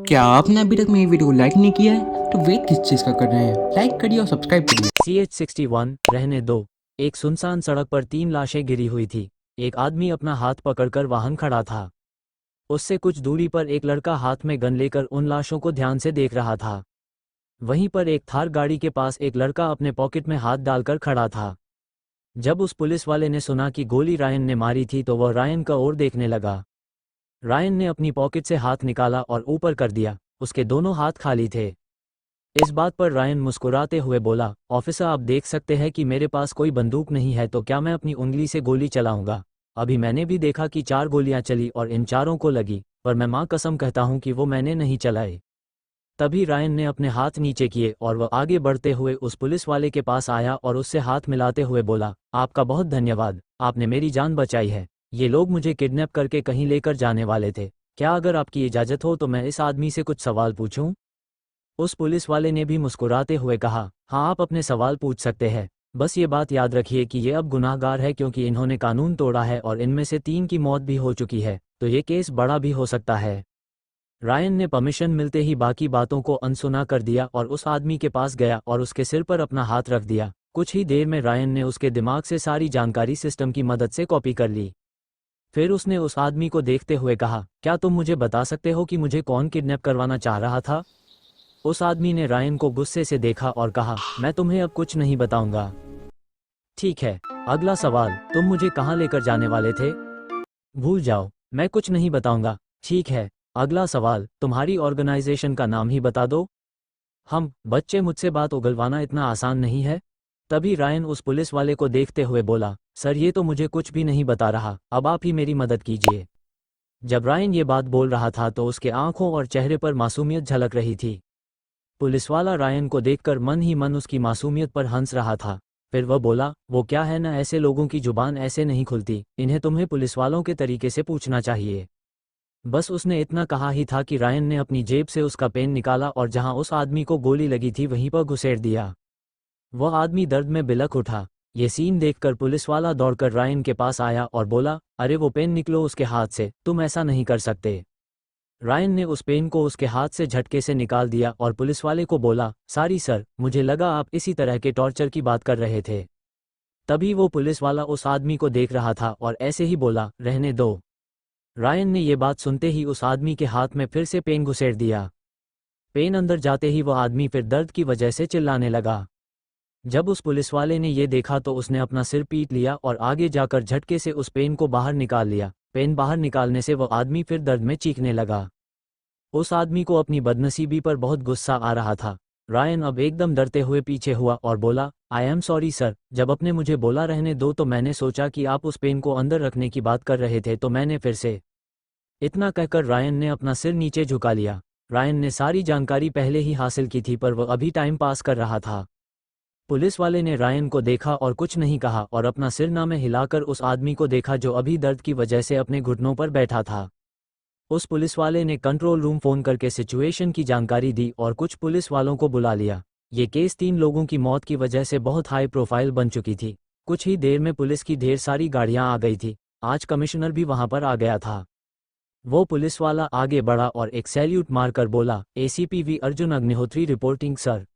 क्या आपने अभी तक मेरी वीडियो को लाइक नहीं किया है तो वेट किस चीज़ का कर रहे हैं। लाइक करिए और सब्सक्राइब करिए। CH-61 रहने दो। एक सुनसान सड़क पर 3 लाशें गिरी हुई थी। एक आदमी अपना हाथ पकड़कर वाहन खड़ा था। उससे कुछ दूरी पर एक लड़का हाथ में गन लेकर उन लाशों को ध्यान से देख रहा था। वहीं पर एक थार गाड़ी के पास एक लड़का अपने पॉकेट में हाथ डालकर खड़ा था। जब उस पुलिस वाले ने सुना कि गोली रायन ने मारी थी तो वह रायन का ओर देखने लगा। रायन ने अपनी पॉकेट से हाथ निकाला और ऊपर कर दिया। उसके दोनों हाथ खाली थे। इस बात पर रायन मुस्कुराते हुए बोला, ऑफिसर आप देख सकते हैं कि मेरे पास कोई बंदूक नहीं है तो क्या मैं अपनी उंगली से गोली चलाऊंगा। अभी मैंने भी देखा कि 4 गोलियां चली और इन चारों को लगी, पर मैं मां कसम कहता हूं कि वो मैंने नहीं चलाए। तभी रायन ने अपने हाथ नीचे किए और वह आगे बढ़ते हुए उस पुलिस वाले के पास आया और उससे हाथ मिलाते हुए बोला, आपका बहुत धन्यवाद, आपने मेरी जान बचाई है। ये लोग मुझे किडनैप करके कहीं लेकर जाने वाले थे। क्या अगर आपकी इजाज़त हो तो मैं इस आदमी से कुछ सवाल पूछूं? उस पुलिस वाले ने भी मुस्कुराते हुए कहा, हाँ आप अपने सवाल पूछ सकते हैं। बस ये बात याद रखिए कि ये अब गुनाहगार है क्योंकि इन्होंने कानून तोड़ा है और इनमें से 3 की मौत भी हो चुकी है, तो ये केस बड़ा भी हो सकता है। रायन ने परमिशन मिलते ही बाकी बातों को अनसुना कर दिया और उस आदमी के पास गया और उसके सिर पर अपना हाथ रख दिया। कुछ ही देर में रायन ने उसके दिमाग से सारी जानकारी सिस्टम की मदद से कॉपी कर ली। फिर उसने उस आदमी को देखते हुए कहा, क्या तुम मुझे बता सकते हो कि मुझे कौन किडनैप करवाना चाह रहा था? उस आदमी ने रायन को गुस्से से देखा और कहा, मैं तुम्हें अब कुछ नहीं बताऊंगा। ठीक है, अगला सवाल, तुम मुझे कहाँ लेकर जाने वाले थे? भूल जाओ, मैं कुछ नहीं बताऊंगा। ठीक है, अगला सवाल, तुम्हारी ऑर्गेनाइजेशन का नाम ही बता दो। हम बच्चे, मुझसे बात उगलवाना इतना आसान नहीं है। तभी रायन उस पुलिस वाले को देखते हुए बोला, सर ये तो मुझे कुछ भी नहीं बता रहा, अब आप ही मेरी मदद कीजिए। जब रायन ये बात बोल रहा था तो उसके आंखों और चेहरे पर मासूमियत झलक रही थी। पुलिसवाला रायन को देखकर मन ही मन उसकी मासूमियत पर हंस रहा था। फिर वह बोला, वो क्या है ना, ऐसे लोगों की जुबान ऐसे नहीं खुलती, इन्हें तुम्हें पुलिसवालों के तरीके से पूछना चाहिए। बस उसने इतना कहा ही था कि रायन ने अपनी जेब से उसका पेन निकाला और जहां उस आदमी को गोली लगी थी वहीं पर घुसेड़ दिया। वह आदमी दर्द में बिलख उठा। ये सीन देखकर पुलिसवाला दौड़कर रायन के पास आया और बोला, अरे वो पेन निकलो उसके हाथ से, तुम ऐसा नहीं कर सकते। रायन ने उस पेन को उसके हाथ से झटके से निकाल दिया और पुलिसवाले को बोला, सॉरी सर, मुझे लगा आप इसी तरह के टॉर्चर की बात कर रहे थे। तभी वो पुलिसवाला उस आदमी को देख रहा था और ऐसे ही बोला, रहने दो। रायन ने ये बात सुनते ही उस आदमी के हाथ में फिर से पेन घुसेड़ दिया। पेन अंदर जाते ही वह आदमी फिर दर्द की वजह से चिल्लाने लगा। जब उस पुलिसवाले ने ये देखा तो उसने अपना सिर पीट लिया और आगे जाकर झटके से उस पेन को बाहर निकाल लिया। पेन बाहर निकालने से वह आदमी फिर दर्द में चीखने लगा। उस आदमी को अपनी बदनसीबी पर बहुत गुस्सा आ रहा था। रायन अब एकदम डरते हुए पीछे हुआ और बोला, आई एम सॉरी सर, जब आपने मुझे बोला रहने दो तो मैंने सोचा कि आप उस पेन को अंदर रखने की बात कर रहे थे तो मैंने फिर से। इतना कहकर रायन ने अपना सिर नीचे झुका लिया। रायन ने सारी जानकारी पहले ही हासिल की थी पर वह अभी टाइम पास कर रहा था। पुलिस वाले ने रायन को देखा और कुछ नहीं कहा और अपना सिर में हिलाकर उस आदमी को देखा जो अभी दर्द की वजह से अपने घुटनों पर बैठा था। उस पुलिस वाले ने कंट्रोल रूम फोन करके सिचुएशन की जानकारी दी और कुछ पुलिस वालों को बुला लिया। ये केस 3 लोगों की मौत की वजह से बहुत हाई प्रोफाइल बन चुकी थी। कुछ ही देर में पुलिस की ढेर सारी गाड़ियां आ गई थी। आज कमिश्नर भी वहां पर आ गया था। वो पुलिस वाला आगे बढ़ा और एक सैल्यूट मारकर बोला, ACP V Arjun Agnihotri reporting sir.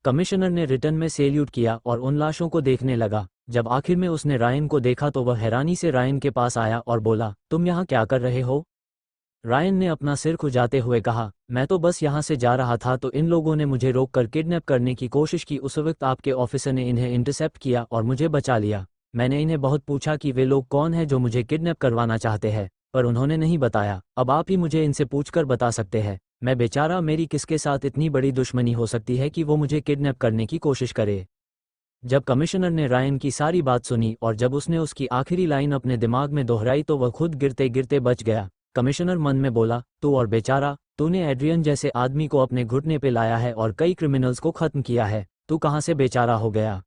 Commissioner ने रिटर्न में सैल्यूट किया और उन लाशों को देखने लगा। जब आखिर में उसने रायन को देखा तो वह हैरानी से रायन के पास आया और बोला, तुम यहाँ क्या कर रहे हो? रायन ने अपना सिर खुजाते हुए कहा, मैं तो बस यहाँ से जा रहा था तो इन लोगों ने मुझे रोककर किडनैप करने की कोशिश की। उस वक्त आपके ऑफिसर ने इन्हें इंटरसेप्ट किया और मुझे बचा लिया। मैंने इन्हें बहुत पूछा कि वे लोग कौन हैं जो मुझे किडनैप करवाना चाहते हैं, पर उन्होंने नहीं बताया। अब आप ही मुझे इनसे पूछकर बता सकते हैं। मैं बेचारा, मेरी किसके साथ इतनी बड़ी दुश्मनी हो सकती है कि वो मुझे किडनैप करने की कोशिश करे? जब कमिश्नर ने रायन की सारी बात सुनी और जब उसने उसकी आखिरी लाइन अपने दिमाग में दोहराई तो वह खुद गिरते गिरते बच गया। कमिश्नर मन में बोला, तू और बेचारा, तूने एड्रियन जैसे आदमी को अपने घुटने पे लाया है और कई क्रिमिनल्स को खत्म किया है, तू कहाँ से बेचारा हो गया?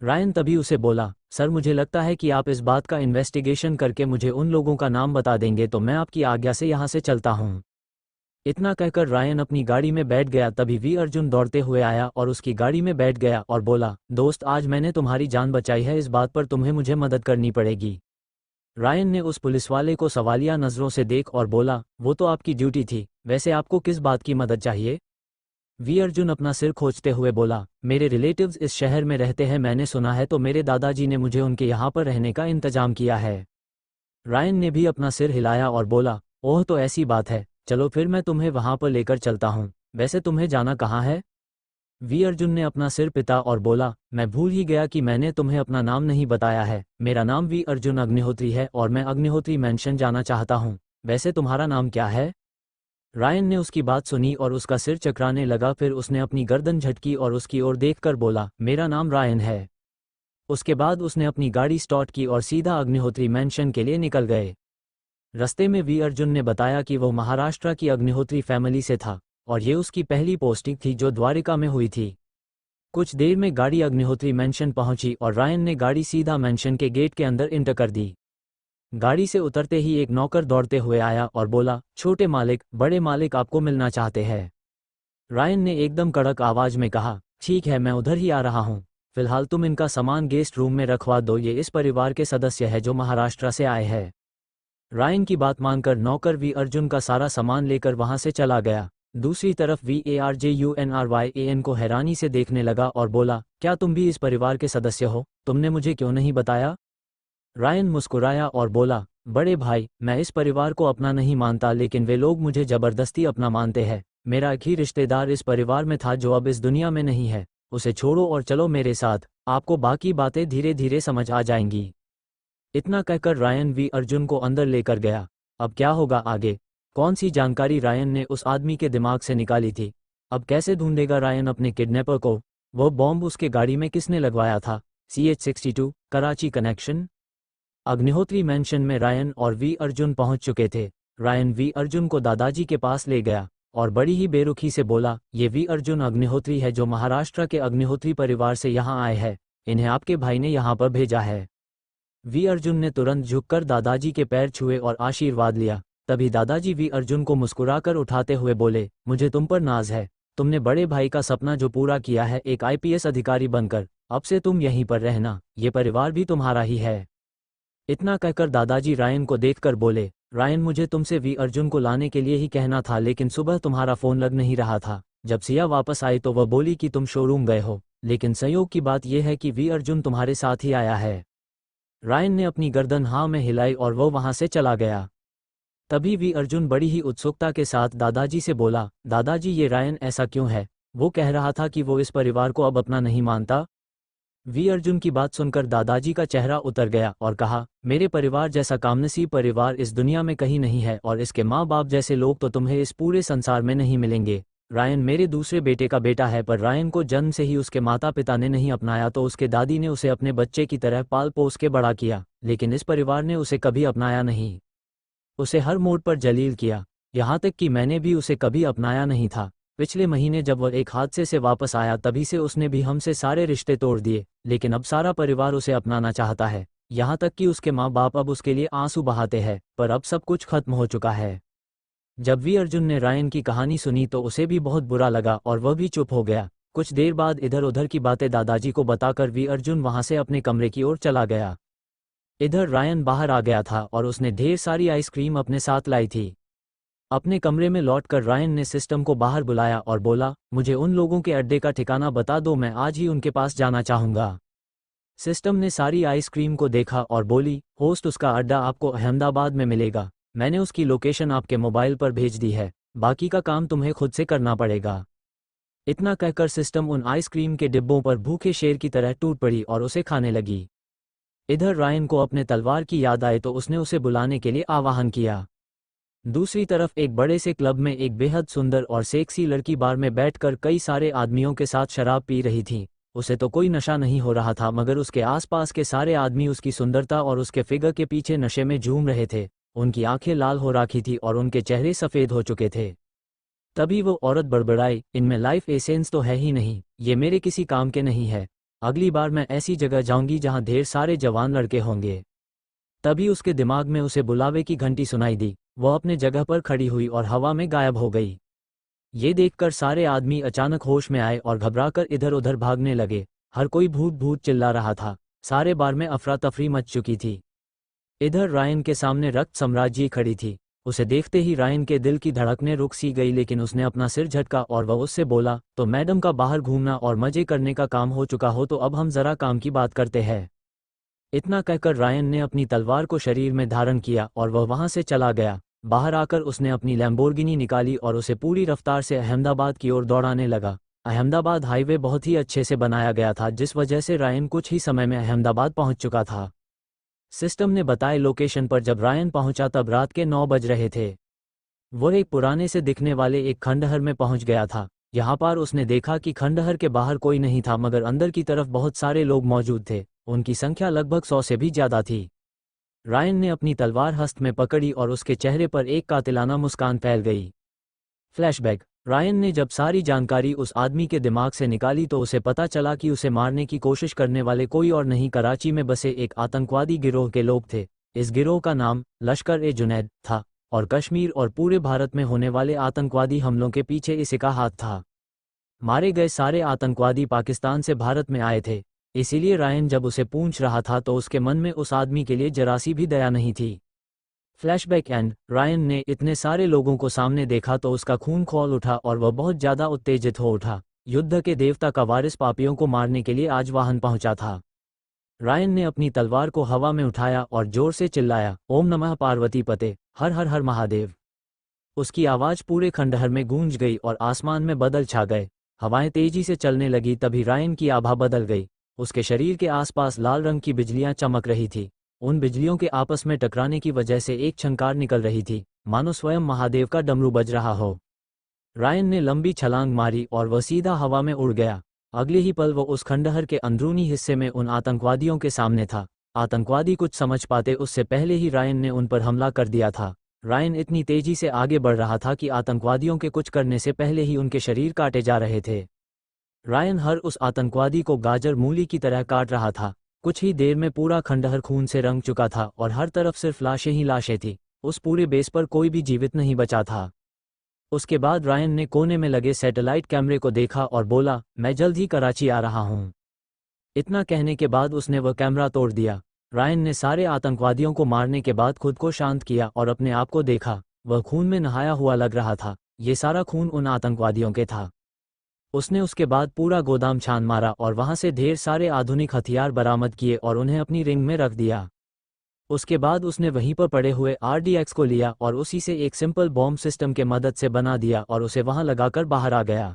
रायन तभी उसे बोला, सर मुझे लगता है कि आप इस बात का इन्वेस्टिगेशन करके मुझे उन लोगों का नाम बता देंगे तो मैं आपकी आज्ञा से यहाँ से चलता हूँ। इतना कहकर रायन अपनी गाड़ी में बैठ गया। तभी वी अर्जुन दौड़ते हुए आया और उसकी गाड़ी में बैठ गया और बोला, दोस्त आज मैंने तुम्हारी जान बचाई है, इस बात पर तुम्हें मुझे मदद करनी पड़ेगी। रायन ने उस पुलिसवाले को सवालिया नज़रों से देख और बोला, वो तो आपकी ड्यूटी थी, वैसे आपको किस बात की मदद चाहिए? वी अर्जुन अपना सिर खोचते हुए बोला, मेरे रिलेटिव्स इस शहर में रहते हैं, मैंने सुना है, तो मेरे दादाजी ने मुझे उनके यहाँ पर रहने का इंतजाम किया है। रायन ने भी अपना सिर हिलाया और बोला, ओह तो ऐसी बात है, चलो फिर मैं तुम्हें वहाँ पर लेकर चलता हूँ। वैसे तुम्हें जाना कहाँ है? वी अर्जुन ने अपना सिर पिता और बोला, मैं भूल ही गया कि मैंने तुम्हें अपना नाम नहीं बताया है। मेरा नाम वी अर्जुन अग्निहोत्री है और मैं अग्निहोत्री मैंशन जाना चाहता हूँ। वैसे तुम्हारा नाम क्या है? रायन ने उसकी बात सुनी और उसका सिर चकराने लगा, फिर उसने अपनी गर्दन झटकी और उसकी ओर देखकर बोला, मेरा नाम रायन है। उसके बाद उसने अपनी गाड़ी स्टार्ट की और सीधा अग्निहोत्री मैंशन के लिए निकल गए। रास्ते में वी अर्जुन ने बताया कि वो महाराष्ट्र की अग्निहोत्री फैमिली से था और ये उसकी पहली पोस्टिंग थी जो द्वारिका में हुई थी। कुछ देर में गाड़ी अग्निहोत्री मैंशन पहुंची और रायन ने गाड़ी सीधा मैंशन के गेट के अंदर इंटर कर दी। गाड़ी से उतरते ही एक नौकर दौड़ते हुए आया और बोला, छोटे मालिक, बड़े मालिक आपको मिलना चाहते हैं। रायन ने एकदम कड़क आवाज में कहा, ठीक है, मैं उधर ही आ रहा हूँ। फिलहाल तुम इनका सामान गेस्ट रूम में रखवा दो, ये इस परिवार के सदस्य है जो महाराष्ट्र से आए हैं। रायन की बात मानकर नौकर वी अर्जुन का सारा सामान लेकर वहां से चला गया। दूसरी तरफ VARJUNRYAN को हैरानी से देखने लगा और बोला, क्या तुम भी इस परिवार के सदस्य हो? तुमने मुझे क्यों नहीं बताया? रायन मुस्कुराया और बोला, बड़े भाई, मैं इस परिवार को अपना नहीं मानता, लेकिन वे लोग मुझे जबरदस्ती अपना मानते हैं। मेरा एक ही रिश्तेदार इस परिवार में था जो अब इस दुनिया में नहीं है, उसे छोड़ो और चलो मेरे साथ, आपको बाकी बातें धीरे धीरे समझ आ जाएंगी। इतना कहकर रायन वी अर्जुन को अंदर लेकर गया। अब क्या होगा आगे? कौन सी जानकारी रायन ने उस आदमी के दिमाग से निकाली थी? अब कैसे ढूंढेगा रायन अपने किडनैपर को? वो बॉम्ब उसके गाड़ी में किसने लगवाया था? CH-62 Karachi connection. Agnihotri mention में रायन और वी अर्जुन पहुंच चुके थे। रायन वी अर्जुन को दादाजी के पास ले गया और बड़ी ही बेरुखी से बोला, ये वी अर्जुन अग्निहोत्री है जो महाराष्ट्र के अग्निहोत्री परिवार से यहाँ आए हैं। इन्हें आपके भाई ने यहाँ पर भेजा है। वी अर्जुन ने तुरंत झुककर दादाजी के पैर छुए और आशीर्वाद लिया। तभी दादाजी वी अर्जुन को मुस्कुराकर उठाते हुए बोले, मुझे तुम पर नाज है। तुमने बड़े भाई का सपना जो पूरा किया है, एक IPS अधिकारी बनकर। अब से तुम यहीं पर रहना, ये परिवार भी तुम्हारा ही है। इतना कहकर दादाजी रायन को देखकर बोले, रायन, मुझे तुमसे वी अर्जुन को लाने के लिए ही कहना था, लेकिन सुबह तुम्हारा फोन लग नहीं रहा था। जब सिया वापस आई तो वह बोली कि तुम शोरूम गए हो, लेकिन संयोग की बात यह है कि वी अर्जुन तुम्हारे साथ ही आया है। रायन ने अपनी गर्दन हाँ में हिलाई और वो वहां से चला गया। तभी वी अर्जुन बड़ी ही उत्सुकता के साथ दादाजी से बोला, दादाजी, ये रायन ऐसा क्यों है? वो कह रहा था कि वो इस परिवार को अब अपना नहीं मानता। वी अर्जुन की बात सुनकर दादाजी का चेहरा उतर गया और कहा, मेरे परिवार जैसा कामनसीब परिवार इस दुनिया में कहीं नहीं है और इसके माँ बाप जैसे लोग तो तुम्हें इस पूरे संसार में नहीं मिलेंगे। रायन मेरे दूसरे बेटे का बेटा है, पर रायन को जन्म से ही उसके माता पिता ने नहीं अपनाया, तो उसके दादी ने उसे अपने बच्चे की तरह पाल पोस के बड़ा किया, लेकिन इस परिवार ने उसे कभी अपनाया नहीं। उसे हर मोड़ पर जलील किया, यहाँ तक कि मैंने भी उसे कभी अपनाया नहीं था। पिछले महीने जब वह एक हादसे से वापस आया, तभी से उसने भी हमसे सारे रिश्ते तोड़ दिए, लेकिन अब सारा परिवार उसे अपनाना चाहता है। यहाँ तक कि उसके माँ बाप अब उसके लिए आंसू बहाते हैं, पर अब सब कुछ खत्म हो चुका है। जब वी अर्जुन ने रायन की कहानी सुनी तो उसे भी बहुत बुरा लगा और वह भी चुप हो गया। कुछ देर बाद इधर उधर की बातें दादाजी को बताकर वी अर्जुन वहां से अपने कमरे की ओर चला गया। इधर रायन बाहर आ गया था और उसने ढेर सारी आइसक्रीम अपने साथ लाई थी। अपने कमरे में लौटकर रायन ने सिस्टम को बाहर बुलाया और बोला, मुझे उन लोगों के अड्डे का ठिकाना बता दो, मैं आज ही उनके पास जाना चाहूंगा। सिस्टम ने सारी आइसक्रीम को देखा और बोली, होस्ट, उसका अड्डा आपको अहमदाबाद में मिलेगा। मैंने उसकी लोकेशन आपके मोबाइल पर भेज दी है, बाकी का काम तुम्हें खुद से करना पड़ेगा। इतना कहकर सिस्टम उन आइसक्रीम के डिब्बों पर भूखे शेर की तरह टूट पड़ी और उसे खाने लगी। इधर रायन को अपने तलवार की याद आए तो उसने उसे बुलाने के लिए आह्वान किया। दूसरी तरफ एक बड़े से क्लब में एक बेहद सुंदर और सेक्सी लड़की बार में बैठकर कई सारे आदमियों के साथ शराब पी रही थी। उसे तो कोई नशा नहीं हो रहा था, मगर उसके आसपास के सारे आदमी उसकी सुंदरता और उसके फिगर के पीछे नशे में झूम रहे थे। उनकी आंखें लाल हो रखी थी और उनके चेहरे सफ़ेद हो चुके थे। तभी वो औरत बड़बड़ाई, इनमें लाइफ एसेंस तो है ही नहीं, ये मेरे किसी काम के नहीं है। अगली बार मैं ऐसी जगह जाऊंगी जहां ढेर सारे जवान लड़के होंगे। तभी उसके दिमाग में उसे बुलावे की घंटी सुनाई दी। वह अपने जगह पर खड़ी हुई और हवा में गायब हो गई। ये देखकर सारे आदमी अचानक होश में आए और घबराकर इधर उधर भागने लगे। हर कोई भूत भूत चिल्ला रहा था। सारे बार में अफरा तफरी मच चुकी थी। इधर रायन के सामने रक्त साम्राज्य खड़ी थी। उसे देखते ही रायन के दिल की धड़कनें रुक सी गई, लेकिन उसने अपना सिर झटका और वह उससे बोला, तो मैडम का बाहर घूमना और मजे करने का काम हो चुका हो तो अब हम जरा काम की बात करते हैं। इतना कहकर रायन ने अपनी तलवार को शरीर में धारण किया और वह वहां से चला गया। बाहर आकर उसने अपनी लैम्बोर्गिनी निकाली और उसे पूरी रफ्तार से अहमदाबाद की ओर दौड़ाने लगा। अहमदाबाद हाईवे बहुत ही अच्छे से बनाया गया था, जिस वजह से रायन कुछ ही समय में अहमदाबाद पहुंच चुका था। सिस्टम ने बताए लोकेशन पर जब रायन पहुंचा तब रात के 9 बज रहे थे। वह एक पुराने से दिखने वाले एक खंडहर में पहुंच गया था। यहाँ पर उसने देखा कि खंडहर के बाहर कोई नहीं था, मगर अंदर की तरफ बहुत सारे लोग मौजूद थे। उनकी संख्या लगभग 100 से भी ज्यादा थी। रायन ने अपनी तलवार हस्त में पकड़ी और उसके चेहरे पर एक कातिलाना मुस्कान फैल गई। फ्लैशबैक। रायन ने जब सारी जानकारी उस आदमी के दिमाग से निकाली तो उसे पता चला कि उसे मारने की कोशिश करने वाले कोई और नहीं, कराची में बसे एक आतंकवादी गिरोह के लोग थे। इस गिरोह का नाम लश्कर-ए-जुनैद था और कश्मीर और पूरे भारत में होने वाले आतंकवादी हमलों के पीछे इसी का हाथ था। मारे गए सारे आतंकवादी पाकिस्तान से भारत में आए थे। इसीलिए रायन जब उसे पूछ रहा था तो उसके मन में उस आदमी के लिए जरा सी भी दया नहीं थी। Flashback and. रायन ने इतने सारे लोगों को सामने देखा तो उसका खून खौल उठा और वह बहुत ज्यादा उत्तेजित हो उठा। युद्ध के देवता का वारिस पापियों को मारने के लिए आज वाहन पहुंचा था। रायन ने अपनी तलवार को हवा में उठाया और जोर से चिल्लाया, ओम नमः पार्वती पते, हर हर हर महादेव। उसकी आवाज पूरे खंडहर में गूंज गई और आसमान में बादल छा गए। हवाएं तेजी से चलने लगी। तभी रायन की आभा बदल गई। उसके शरीर के आसपास लाल रंग की बिजलियां चमक रही थी। उन बिजलियों के आपस में टकराने की वजह से एक छंकार निकल रही थी, मानो स्वयं महादेव का डमरू बज रहा हो। रायन ने लंबी छलांग मारी और वह सीधा हवा में उड़ गया। अगले ही पल वो उस खंडहर के अंदरूनी हिस्से में उन आतंकवादियों के सामने था। आतंकवादी कुछ समझ पाते उससे पहले ही रायन ने उन पर हमला कर दिया था। रायन इतनी तेजी से आगे बढ़ रहा था कि आतंकवादियों के कुछ करने से पहले ही उनके शरीर काटे जा रहे थे। रायन हर उस आतंकवादी को गाजर मूली की तरह काट रहा था। कुछ ही देर में पूरा खंडहर खून से रंग चुका था और हर तरफ सिर्फ लाशें ही लाशें थी। उस पूरे बेस पर कोई भी जीवित नहीं बचा था। उसके बाद रायन ने कोने में लगे सैटेलाइट कैमरे को देखा और बोला, मैं जल्द ही कराची आ रहा हूं। इतना कहने के बाद उसने वह कैमरा तोड़ दिया। रायन ने सारे आतंकवादियों को मारने के बाद खुद को शांत किया और अपने आप को देखा। वह खून में नहाया हुआ लग रहा था। ये सारा खून उन आतंकवादियों के था। उसने उसके बाद पूरा गोदाम छान मारा और वहां से ढेर सारे आधुनिक हथियार बरामद किए और उन्हें अपनी रिंग में रख दिया। उसके बाद उसने वहीं पर पड़े हुए RDX को लिया और उसी से एक सिंपल बॉम्ब सिस्टम के मदद से बना दिया और उसे वहां लगाकर बाहर आ गया।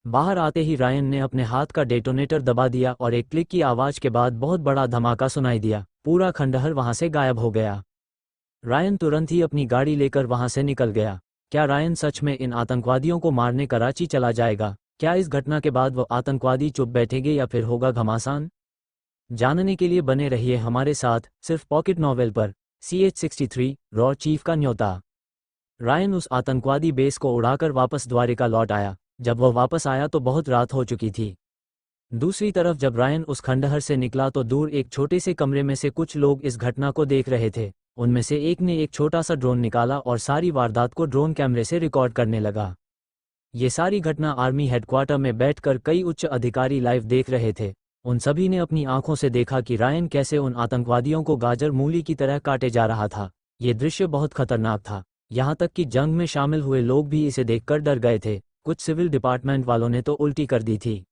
बाहर आते ही रायन ने अपने हाथ का डेटोनेटर दबा दिया और एक क्लिक की आवाज के बाद बहुत बड़ा धमाका सुनाई दिया। पूरा खंडहर वहां से गायब हो गया। रायन तुरंत ही अपनी गाड़ी लेकर वहां से निकल गया। क्या रायन सच में इन आतंकवादियों को मारने कराची चला जाएगा? क्या इस घटना के बाद वो आतंकवादी चुप बैठेंगे या फिर होगा घमासान? जानने के लिए बने रहिए हमारे साथ, सिर्फ पॉकेट नॉवेल पर। CH-63 रॉ चीफ का न्योता। रायन उस आतंकवादी बेस को उड़ाकर वापस द्वारिका लौट आया। जब वह वापस आया तो बहुत रात हो चुकी थी। दूसरी तरफ जब रायन उस खंडहर से निकला तो दूर एक छोटे से कमरे में से कुछ लोग इस घटना को देख रहे थे। उनमें से एक ने एक छोटा सा ड्रोन निकाला और सारी वारदात को ड्रोन कैमरे से रिकॉर्ड करने लगा। ये सारी घटना आर्मी हेडक्वार्टर में बैठकर कई उच्च अधिकारी लाइव देख रहे थे। उन सभी ने अपनी आंखों से देखा कि रायन कैसे उन आतंकवादियों को गाजर मूली की तरह काटे जा रहा था। ये दृश्य बहुत खतरनाक था। यहाँ तक कि जंग में शामिल हुए लोग भी इसे देखकर डर गए थे। कुछ सिविल डिपार्टमेंट वालों ने तो उल्टी कर दी थी।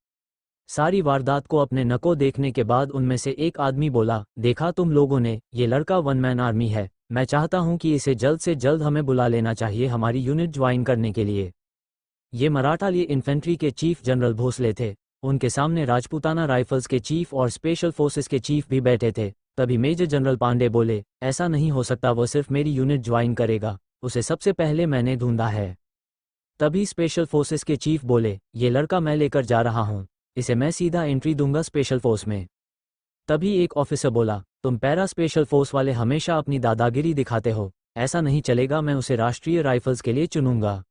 सारी वारदात को अपने नकों देखने के बाद उनमें से एक आदमी बोला, देखा तुम लोगों ने, ये लड़का वन मैन आर्मी है। मैं चाहता हूं कि इसे जल्द से जल्द हमें बुला लेना चाहिए हमारी यूनिट ज्वाइन करने के लिए। ये मराठा लिए इन्फेंट्री के चीफ जनरल भोसले थे। उनके सामने राजपूताना राइफल्स के चीफ और स्पेशल फोर्सेस के चीफ भी बैठे थे। तभी मेजर जनरल पांडे बोले, ऐसा नहीं हो सकता, वो सिर्फ मेरी यूनिट ज्वाइन करेगा, उसे सबसे पहले मैंने ढूंढा है। तभी स्पेशल फोर्सेस के चीफ बोले, ये लड़का मैं लेकर जा रहा हूं, इसे मैं सीधा एंट्री दूंगा स्पेशल फोर्स में। तभी एक ऑफिसर बोला, तुम पैरा स्पेशल फोर्स वाले हमेशा अपनी दादागिरी दिखाते हो, ऐसा नहीं चलेगा, मैं उसे राष्ट्रीय राइफल्स के लिए चुनूंगा।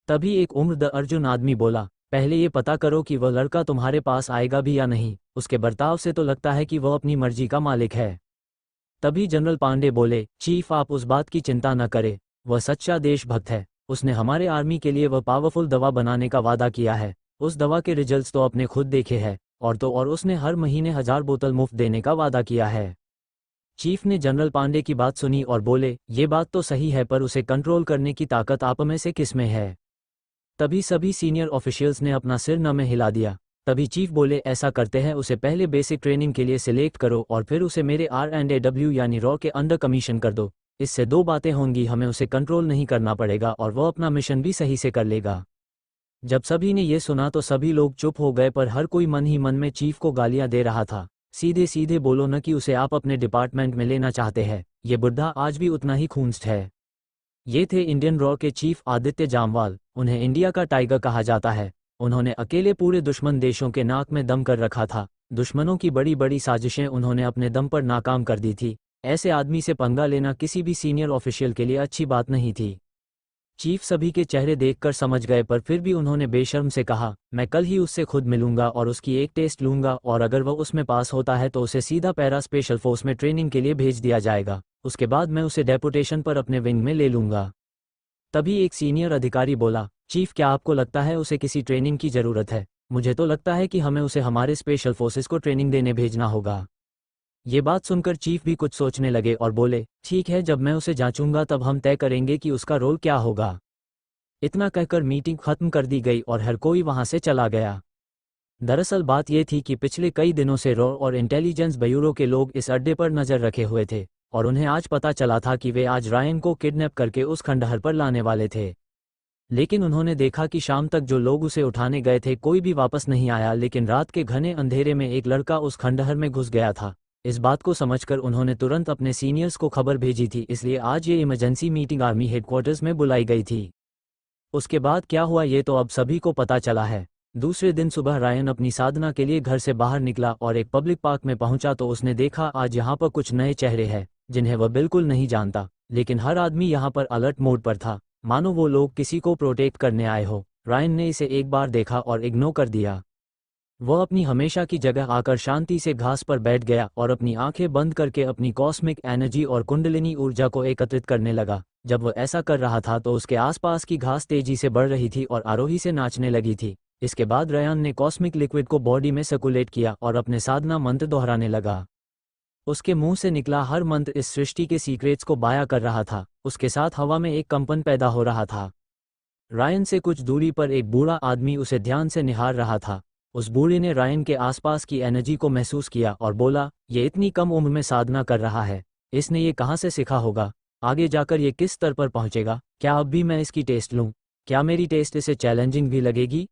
तभी एक उम्र अर्जुन आदमी बोला, पहले ये पता करो कि वह लड़का तुम्हारे पास आएगा भी या नहीं, उसके बर्ताव से तो लगता है कि वह अपनी मर्जी का मालिक है। तभी जनरल पांडे बोले, चीफ आप उस बात की चिंता न करें, वह सच्चा देशभक्त है। उसने हमारे आर्मी के लिए वह पावरफुल दवा बनाने का वादा किया है। उस दवा के रिजल्ट्स तो आपने खुद देखे हैं, और उसने हर महीने 1000 बोतल मुफ्त देने का वादा किया है। चीफ ने जनरल पांडे की बात सुनी और बोले, ये बात तो सही है पर उसे कंट्रोल करने की ताकत आप में से किस में है? तभी सभी सीनियर ऑफिशियल्स ने अपना सिर न में हिला दिया। तभी चीफ बोले, ऐसा करते हैं, उसे पहले बेसिक ट्रेनिंग के लिए सिलेक्ट करो और फिर उसे मेरे R&AW यानी रॉ के अंडर कमीशन कर दो। इससे दो बातें होंगी, हमें उसे कंट्रोल नहीं करना पड़ेगा और वो अपना मिशन भी सही से कर लेगा। जब सभी ने ये सुना तो सभी लोग चुप हो गए, पर हर कोई मन ही मन में चीफ को गालियां दे रहा था। सीधे सीधे बोलो न कि उसे आप अपने डिपार्टमेंट में लेना चाहते हैं, ये बुढ़ा आज भी उतना ही खूंस्ट है। ये थे इंडियन रॉ के चीफ आदित्य जामवाल। उन्हें इंडिया का टाइगर कहा जाता है। उन्होंने अकेले पूरे दुश्मन देशों के नाक में दम कर रखा था। दुश्मनों की बड़ी बड़ी साजिशें उन्होंने अपने दम पर नाकाम कर दी थी। ऐसे आदमी से पंगा लेना किसी भी सीनियर ऑफिशियल के लिए अच्छी बात नहीं थी। चीफ सभी के चेहरे देखकर समझ गए, पर फिर भी उन्होंने बेशर्म से कहा, मैं कल ही उससे खुद मिलूंगा और उसकी एक टेस्ट लूंगा और अगर वह उसमें पास होता है तो उसे सीधा पैरा स्पेशल फोर्स में ट्रेनिंग के लिए भेज दिया जाएगा। उसके बाद मैं उसे डेपुटेशन पर अपने विंग में ले लूंगा। तभी एक सीनियर अधिकारी बोला, चीफ क्या आपको लगता है उसे किसी ट्रेनिंग की ज़रूरत है? मुझे तो लगता है कि हमें उसे हमारे स्पेशल फोर्सेस को ट्रेनिंग देने भेजना होगा। ये बात सुनकर चीफ भी कुछ सोचने लगे और बोले, ठीक है, जब मैं उसे जांचूंगा तब हम तय करेंगे कि उसका रोल क्या होगा। इतना कहकर मीटिंग खत्म कर दी गई और हर कोई वहां से चला गया। दरअसल बात यह थी कि पिछले कई दिनों से रॉ और इंटेलिजेंस ब्यूरो के लोग इस अड्डे पर नजर रखे हुए थे और उन्हें आज पता चला था कि वे आज रायन को किडनैप करके उस खंडहर पर लाने वाले थे। लेकिन उन्होंने देखा कि शाम तक जो लोग उसे उठाने गए थे कोई भी वापस नहीं आया, लेकिन रात के घने अंधेरे में एक लड़का उस खंडहर में घुस गया था। इस बात को समझकर उन्होंने तुरंत अपने सीनियर्स को खबर भेजी थी, इसलिए आज ये इमरजेंसी मीटिंग आर्मी हेडक्वार्टर्स में बुलाई गई थी। उसके बाद क्या हुआ ये तो अब सभी को पता चला है। दूसरे दिन सुबह रायन अपनी साधना के लिए घर से बाहर निकला और एक पब्लिक पार्क में पहुंचा तो उसने देखा आज यहाँ पर कुछ नए चेहरे हैं जिन्हें वह बिल्कुल नहीं जानता, लेकिन हर आदमी यहाँ पर अलर्ट मोड पर था, मानो वो लोग किसी को प्रोटेक्ट करने आए हो। रायन ने इसे एक बार देखा और इग्नोर कर दिया। वह अपनी हमेशा की जगह आकर शांति से घास पर बैठ गया और अपनी आंखें बंद करके अपनी कॉस्मिक एनर्जी और कुंडलिनी ऊर्जा को एकत्रित करने लगा। जब वह ऐसा कर रहा था तो उसके आसपास की घास तेजी से बढ़ रही थी और आरोही से नाचने लगी थी। इसके बाद रायन ने कॉस्मिक लिक्विड को बॉडी में सर्कुलेट किया और अपने साधना मंत्र दोहराने लगा। उसके मुंह से निकला हर मंत्र इस सृष्टि के सीक्रेट्स को बाया कर रहा था। उसके साथ हवा में एक कंपन पैदा हो रहा था। रायन से कुछ दूरी पर एक बूढ़ा आदमी उसे ध्यान से निहार रहा था। उस बूढ़े ने रायन के आसपास की एनर्जी को महसूस किया और बोला, ये इतनी कम उम्र में साधना कर रहा है, इसने ये कहाँ से सीखा होगा? आगे जाकर ये किस स्तर पर पहुंचेगा? क्या अब भी मैं इसकी टेस्ट लूं? क्या मेरी टेस्ट इसे चैलेंजिंग भी लगेगी?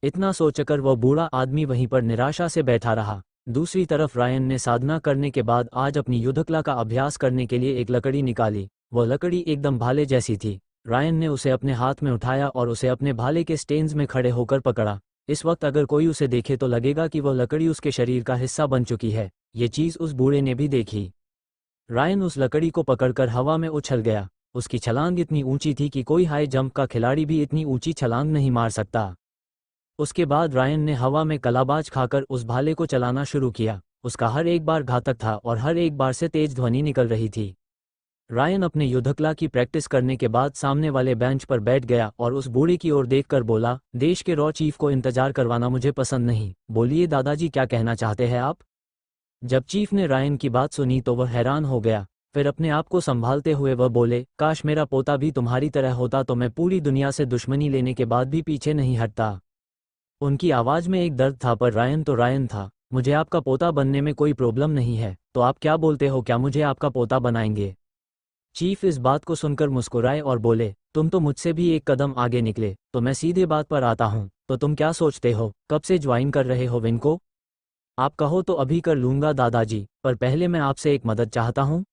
इतना सोचकर वह बूढ़ा आदमी वहीं पर निराशा से बैठा रहा। दूसरी तरफ रायन ने साधना करने के बाद आज अपनी युद्धकला का अभ्यास करने के लिए एक लकड़ी निकाली। वह लकड़ी एकदम भाले जैसी थी। रायन ने उसे अपने हाथ में उठाया और उसे अपने भाले के स्टेन्स में खड़े होकर पकड़ा। इस वक्त अगर कोई उसे देखे तो लगेगा कि वह लकड़ी उसके शरीर का हिस्सा बन चुकी है। ये चीज़ उस बूढ़े ने भी देखी। रायन उस लकड़ी को पकड़कर हवा में उछल गया। उसकी छलांग इतनी ऊंची थी कि कोई हाई जंप का खिलाड़ी भी इतनी ऊंची छलांग नहीं मार सकता। उसके बाद रायन ने हवा में कलाबाज खाकर उस भाले को चलाना शुरू किया। उसका हर एक बार घातक था और हर एक बार से तेज ध्वनि निकल रही थी। रायन अपने युद्धकला की प्रैक्टिस करने के बाद सामने वाले बेंच पर बैठ गया और उस बूढ़े की ओर देखकर बोला, देश के रॉ चीफ को इंतजार करवाना मुझे पसंद नहीं। बोलिए दादाजी, क्या कहना चाहते हैं आप? जब चीफ ने रायन की बात सुनी तो वह हैरान हो गया। फिर अपने आप को संभालते हुए वह बोले, काश मेरा पोता भी तुम्हारी तरह होता तो मैं पूरी दुनिया से दुश्मनी लेने के बाद भी पीछे नहीं हटता। उनकी आवाज में एक दर्द था, पर रायन तो रायन था। मुझे आपका पोता बनने में कोई प्रॉब्लम नहीं है, तो आप क्या बोलते हो, क्या मुझे आपका पोता बनाएंगे? चीफ इस बात को सुनकर मुस्कुराए और बोले, तुम तो मुझसे भी एक कदम आगे निकले। तो मैं सीधे बात पर आता हूँ, तो तुम क्या सोचते हो, कब से ज्वाइन कर रहे हो विन को? आप कहो तो अभी कर लूंगा दादाजी, पर पहले मैं आपसे एक मदद चाहता हूँ।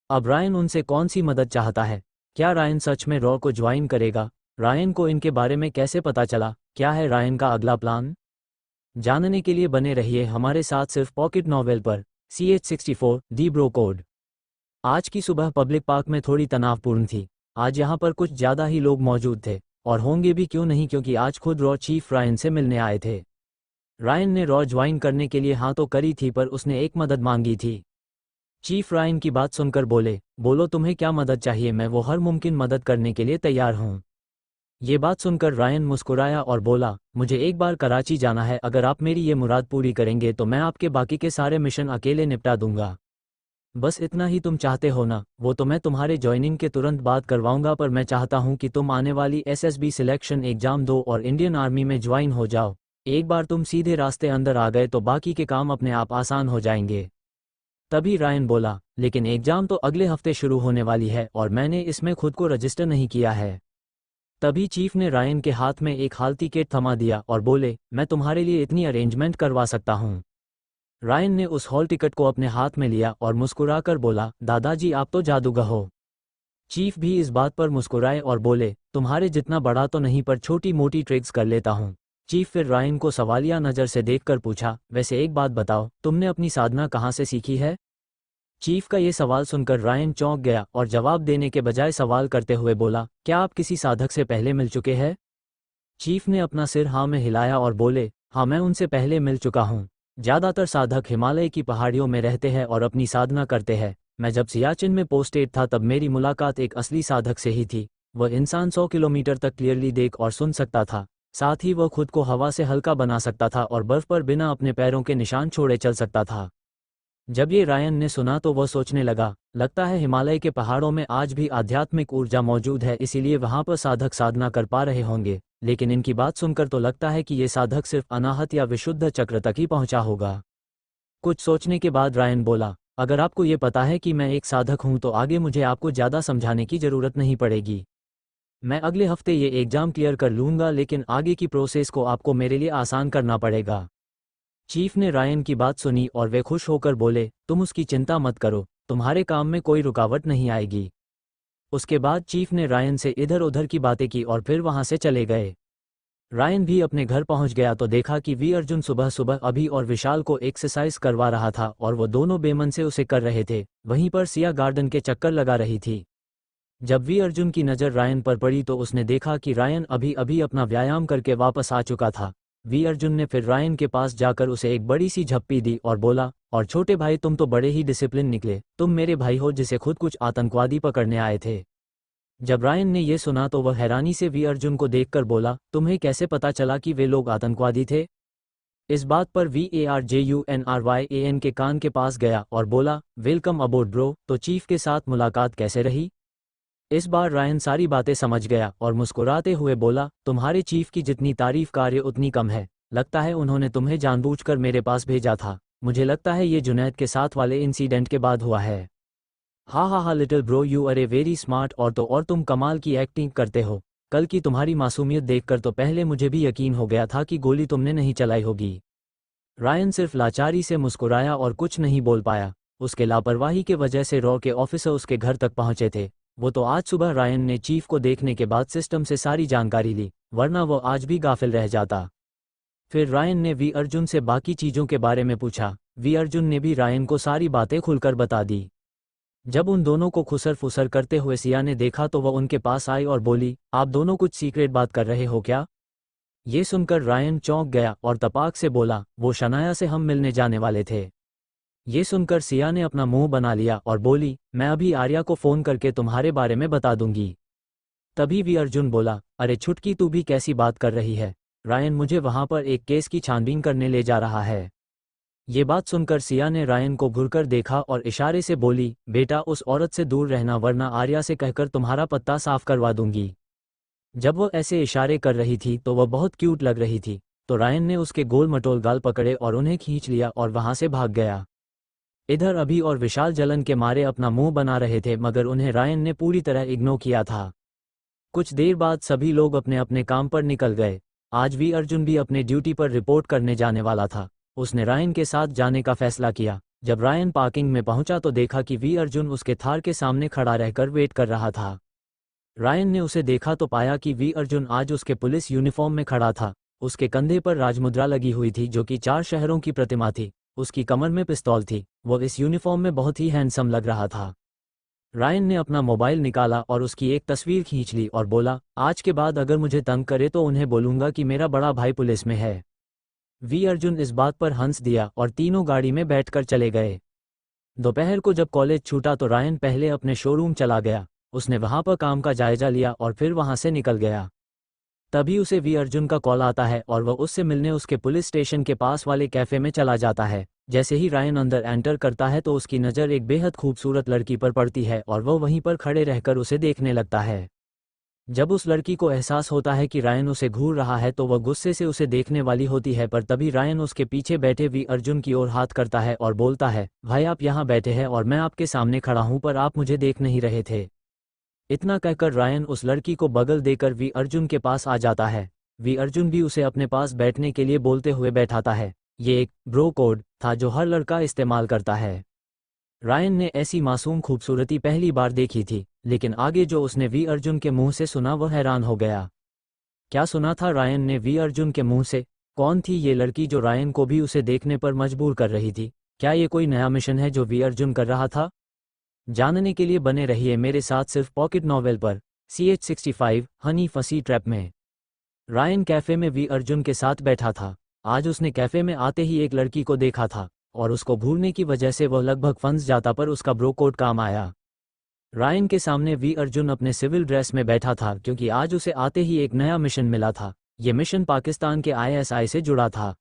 अब रायन उनसे कौन सी मदद चाहता है? क्या रायन सच में रॉ को ज्वाइन करेगा? रायन को इनके बारे में कैसे पता चला? क्या है रायन का अगला प्लान? जानने के लिए बने रहिए हमारे साथ सिर्फ पॉकेट नॉवेल पर। CH64 दी ब्रो कोड। आज की सुबह पब्लिक पार्क में थोड़ी तनावपूर्ण थी। आज यहाँ पर कुछ ज़्यादा ही लोग मौजूद थे, और होंगे भी क्यों नहीं, क्योंकि आज खुद रॉ चीफ रायन से मिलने आए थे। रायन ने रॉ ज्वाइन करने के लिए हाँ तो करी थी, पर उसने एक मदद मांगी थी। चीफ रायन की बात सुनकर बोले, बोलो तुम्हें क्या मदद चाहिए, मैं वो हर मुमकिन मदद करने के लिए तैयार हूँ। ये बात सुनकर रायन मुस्कुराया और बोला, मुझे एक बार कराची जाना है, अगर आप मेरी ये मुराद पूरी करेंगे तो मैं आपके बाकी के सारे मिशन अकेले निपटा दूंगा। बस इतना ही तुम चाहते हो ना? वो तो मैं तुम्हारे ज्वाइनिंग के तुरंत बाद करवाऊंगा, पर मैं चाहता हूँ कि तुम आने वाली एसएसबी सिलेक्शन एग्जाम दो और इंडियन आर्मी में ज्वाइन हो जाओ। एक बार तुम सीधे रास्ते अंदर आ गए तो बाकी के काम अपने आप आसान हो जाएंगे। तभी रायन बोला, लेकिन एग्जाम तो अगले हफ्ते शुरू होने वाली है और मैंने इसमें खुद को रजिस्टर नहीं किया है। तभी चीफ ने रायन के हाथ में एक हाल टिकट थमा दिया और बोले, मैं तुम्हारे लिए इतनी अरेंजमेंट करवा सकता हूँ। रायन ने उस हॉल टिकट को अपने हाथ में लिया और मुस्कुराकर बोला, दादाजी आप तो जादूगर हो। चीफ भी इस बात पर मुस्कुराए और बोले, तुम्हारे जितना बड़ा तो नहीं पर छोटी मोटी ट्रिक्स कर लेता हूँ। चीफ फिर रायन को सवालिया नज़र से देखकर पूछा, वैसे एक बात बताओ, तुमने अपनी साधना कहाँ से सीखी है? चीफ का ये सवाल सुनकर रायन चौंक गया और जवाब देने के बजाय सवाल करते हुए बोला, क्या आप किसी साधक से पहले मिल चुके हैं? चीफ ने अपना सिर हाँ में हिलाया और बोले, हाँ मैं उनसे पहले मिल चुका हूँ। ज़्यादातर साधक हिमालय की पहाड़ियों में रहते हैं और अपनी साधना करते हैं। मैं जब सियाचिन में पोस्टेड था तब मेरी मुलाकात एक असली साधक से ही थी। वह इंसान 100 किलोमीटर तक क्लियरली देख और सुन सकता था। साथ ही वह खुद को हवा से हल्का बना सकता था और बर्फ पर बिना अपने पैरों के निशान छोड़े चल सकता था। जब ये रायन ने सुना तो वह सोचने लगा, लगता है हिमालय के पहाड़ों में आज भी आध्यात्मिक ऊर्जा मौजूद है, इसीलिए वहां पर साधक साधना कर पा रहे होंगे। लेकिन इनकी बात सुनकर तो लगता है कि ये साधक सिर्फ अनाहत या विशुद्ध चक्र तक ही पहुंचा होगा। कुछ सोचने के बाद रायन बोला, अगर आपको ये पता है कि मैं एक साधक हूं तो आगे मुझे आपको ज़्यादा समझाने की ज़रूरत नहीं पड़ेगी। मैं अगले हफ्ते ये एग्ज़ाम क्लियर कर लूँगा, लेकिन आगे की प्रोसेस को आपको मेरे लिए आसान करना पड़ेगा। चीफ ने रायन की बात सुनी और वे खुश होकर बोले, तुम उसकी चिंता मत करो, तुम्हारे काम में कोई रुकावट नहीं आएगी। उसके बाद चीफ ने रायन से इधर उधर की बातें की और फिर वहां से चले गए। रायन भी अपने घर पहुंच गया तो देखा कि वी अर्जुन सुबह सुबह अभी और विशाल को एक्सरसाइज करवा रहा था और वो दोनों बेमन से उसे कर रहे थे। वहीं पर सिया गार्डन के चक्कर लगा रही थी। जब वी अर्जुन की नज़र रायन पर पड़ी तो उसने देखा कि रायन अभी अभी अपना व्यायाम करके वापस आ चुका था। वी अर्जुन ने फिर रायन के पास जाकर उसे एक बड़ी सी झप्पी दी और बोला, और छोटे भाई तुम तो बड़े ही डिसिप्लिन निकले, तुम मेरे भाई हो जिसे खुद कुछ आतंकवादी पकड़ने आए थे। जब रायन ने यह सुना तो वह हैरानी से वी अर्जुन को देखकर बोला, तुम्हें कैसे पता चला कि वे लोग आतंकवादी थे? इस बात पर VARJUNRYAN के कान के पास गया और बोला, वेलकम अबोर्ड ब्रो। तो चीफ के साथ मुलाकात कैसे रही? इस बार रायन सारी बातें समझ गया और मुस्कुराते हुए बोला, तुम्हारे चीफ की जितनी तारीफ कार्य उतनी कम है। लगता है उन्होंने तुम्हें जानबूझकर मेरे पास भेजा था। मुझे लगता है ये जुनैद के साथ वाले इंसिडेंट के बाद हुआ है। हा लिटिल ब्रो, यू अरे वेरी स्मार्ट, और तुम कमाल की एक्टिंग करते हो। कल की तुम्हारी मासूमियत देखकर तो पहले मुझे भी यकीन हो गया था कि गोली तुमने नहीं चलाई होगी। रायन सिर्फ लाचारी से मुस्कुराया और कुछ नहीं बोल पाया। उसके लापरवाही के वजह से रॉ के ऑफिसर उसके घर तक पहुंचे थे। वो तो आज सुबह रायन ने चीफ को देखने के बाद सिस्टम से सारी जानकारी ली, वरना वो आज भी गाफिल रह जाता। फिर रायन ने वी अर्जुन से बाकी चीज़ों के बारे में पूछा। वी अर्जुन ने भी रायन को सारी बातें खुलकर बता दी। जब उन दोनों को खुसर फुसर करते हुए सिया ने देखा तो वह उनके पास आई और बोली, आप दोनों कुछ सीक्रेट बात कर रहे हो क्या? ये सुनकर रायन चौंक गया और तपाक से बोला, वो शनाया से हम मिलने जाने वाले थे। ये सुनकर सिया ने अपना मुंह बना लिया और बोली, मैं अभी आर्या को फ़ोन करके तुम्हारे बारे में बता दूंगी। तभी वी अर्जुन बोला, अरे छुटकी तू भी कैसी बात कर रही है? रायन मुझे वहां पर एक केस की छानबीन करने ले जा रहा है। ये बात सुनकर सिया ने रायन को घुरकर देखा और इशारे से बोली, बेटा उस औरत से दूर रहना वरना आर्या से कहकर तुम्हारा पत्ता साफ करवा दूंगी। जब वह ऐसे इशारे कर रही थी तो वह बहुत क्यूट लग रही थी, तो रायन ने उसके गोल मटोल गाल पकड़े और उन्हें खींच लिया और वहां से भाग गया। इधर अभी और विशाल जलन के मारे अपना मुंह बना रहे थे, मगर उन्हें रायन ने पूरी तरह इग्नोर किया था। कुछ देर बाद सभी लोग अपने अपने काम पर निकल गए। आज वी अर्जुन भी अपने ड्यूटी पर रिपोर्ट करने जाने वाला था। उसने रायन के साथ जाने का फैसला किया। जब रायन पार्किंग में पहुंचा तो देखा कि वी अर्जुन उसके थार के सामने खड़ा रहकर वेट कर रहा था। रायन ने उसे देखा तो पाया कि वी अर्जुन आज उसके पुलिस यूनिफॉर्म में खड़ा था। उसके कंधे पर राजमुद्रा लगी हुई थी जो कि 4 शहरों की प्रतिमा थी। उसकी कमर में पिस्तौल थी। वो इस यूनिफॉर्म में बहुत ही हैंडसम लग रहा था। रायन ने अपना मोबाइल निकाला और उसकी एक तस्वीर खींच ली और बोला, आज के बाद अगर मुझे तंग करे तो उन्हें बोलूंगा कि मेरा बड़ा भाई पुलिस में है। वी अर्जुन इस बात पर हंस दिया और तीनों गाड़ी में बैठकर चले गए। दोपहर को जब कॉलेज छूटा तो रायन पहले अपने शोरूम चला गया। उसने वहां पर काम का जायजा लिया और फिर वहां से निकल गया। तभी उसे वी अर्जुन का कॉल आता है और वह उससे मिलने उसके पुलिस स्टेशन के पास वाले कैफे में चला जाता है। जैसे ही रायन अंदर एंटर करता है तो उसकी नज़र एक बेहद खूबसूरत लड़की पर पड़ती है और वह वहीं पर खड़े रहकर उसे देखने लगता है। जब उस लड़की को एहसास होता है कि रायन उसे घूर रहा है तो वह गुस्से से उसे देखने वाली होती है, पर तभी रायन उसके पीछे बैठे वी अर्जुन की ओर हाथ करता है और बोलता है, भाई आप यहाँ बैठे हैं और मैं आपके सामने खड़ा हूँ पर आप मुझे देख नहीं रहे थे। इतना कहकर रायन उस लड़की को बगल देकर वी अर्जुन के पास आ जाता है। वी अर्जुन भी उसे अपने पास बैठने के लिए बोलते हुए बैठाता है। ये एक ब्रो कोड था जो हर लड़का इस्तेमाल करता है। रायन ने ऐसी मासूम खूबसूरती पहली बार देखी थी, लेकिन आगे जो उसने वी अर्जुन के मुंह से सुना वह हैरान हो गया। क्या सुना था रायन ने वी अर्जुन के मुंह से? कौन थी ये लड़की जो रायन को भी उसे देखने पर मजबूर कर रही थी? क्या ये कोई नया मिशन है जो वी अर्जुन कर रहा था? जानने के लिए बने रहिए मेरे साथ सिर्फ पॉकेट नॉवेल पर। CH65 हनी फंसी ट्रैप में। रायन कैफे में वी अर्जुन के साथ बैठा था। आज उसने कैफे में आते ही एक लड़की को देखा था और उसको भूलने की वजह से वह लगभग फंस जाता, पर उसका ब्रो कोड काम आया। रायन के सामने वी अर्जुन अपने सिविल ड्रेस में बैठा था क्योंकि आज उसे आते ही एक नया मिशन मिला था। ये मिशन पाकिस्तान के ISI से जुड़ा था।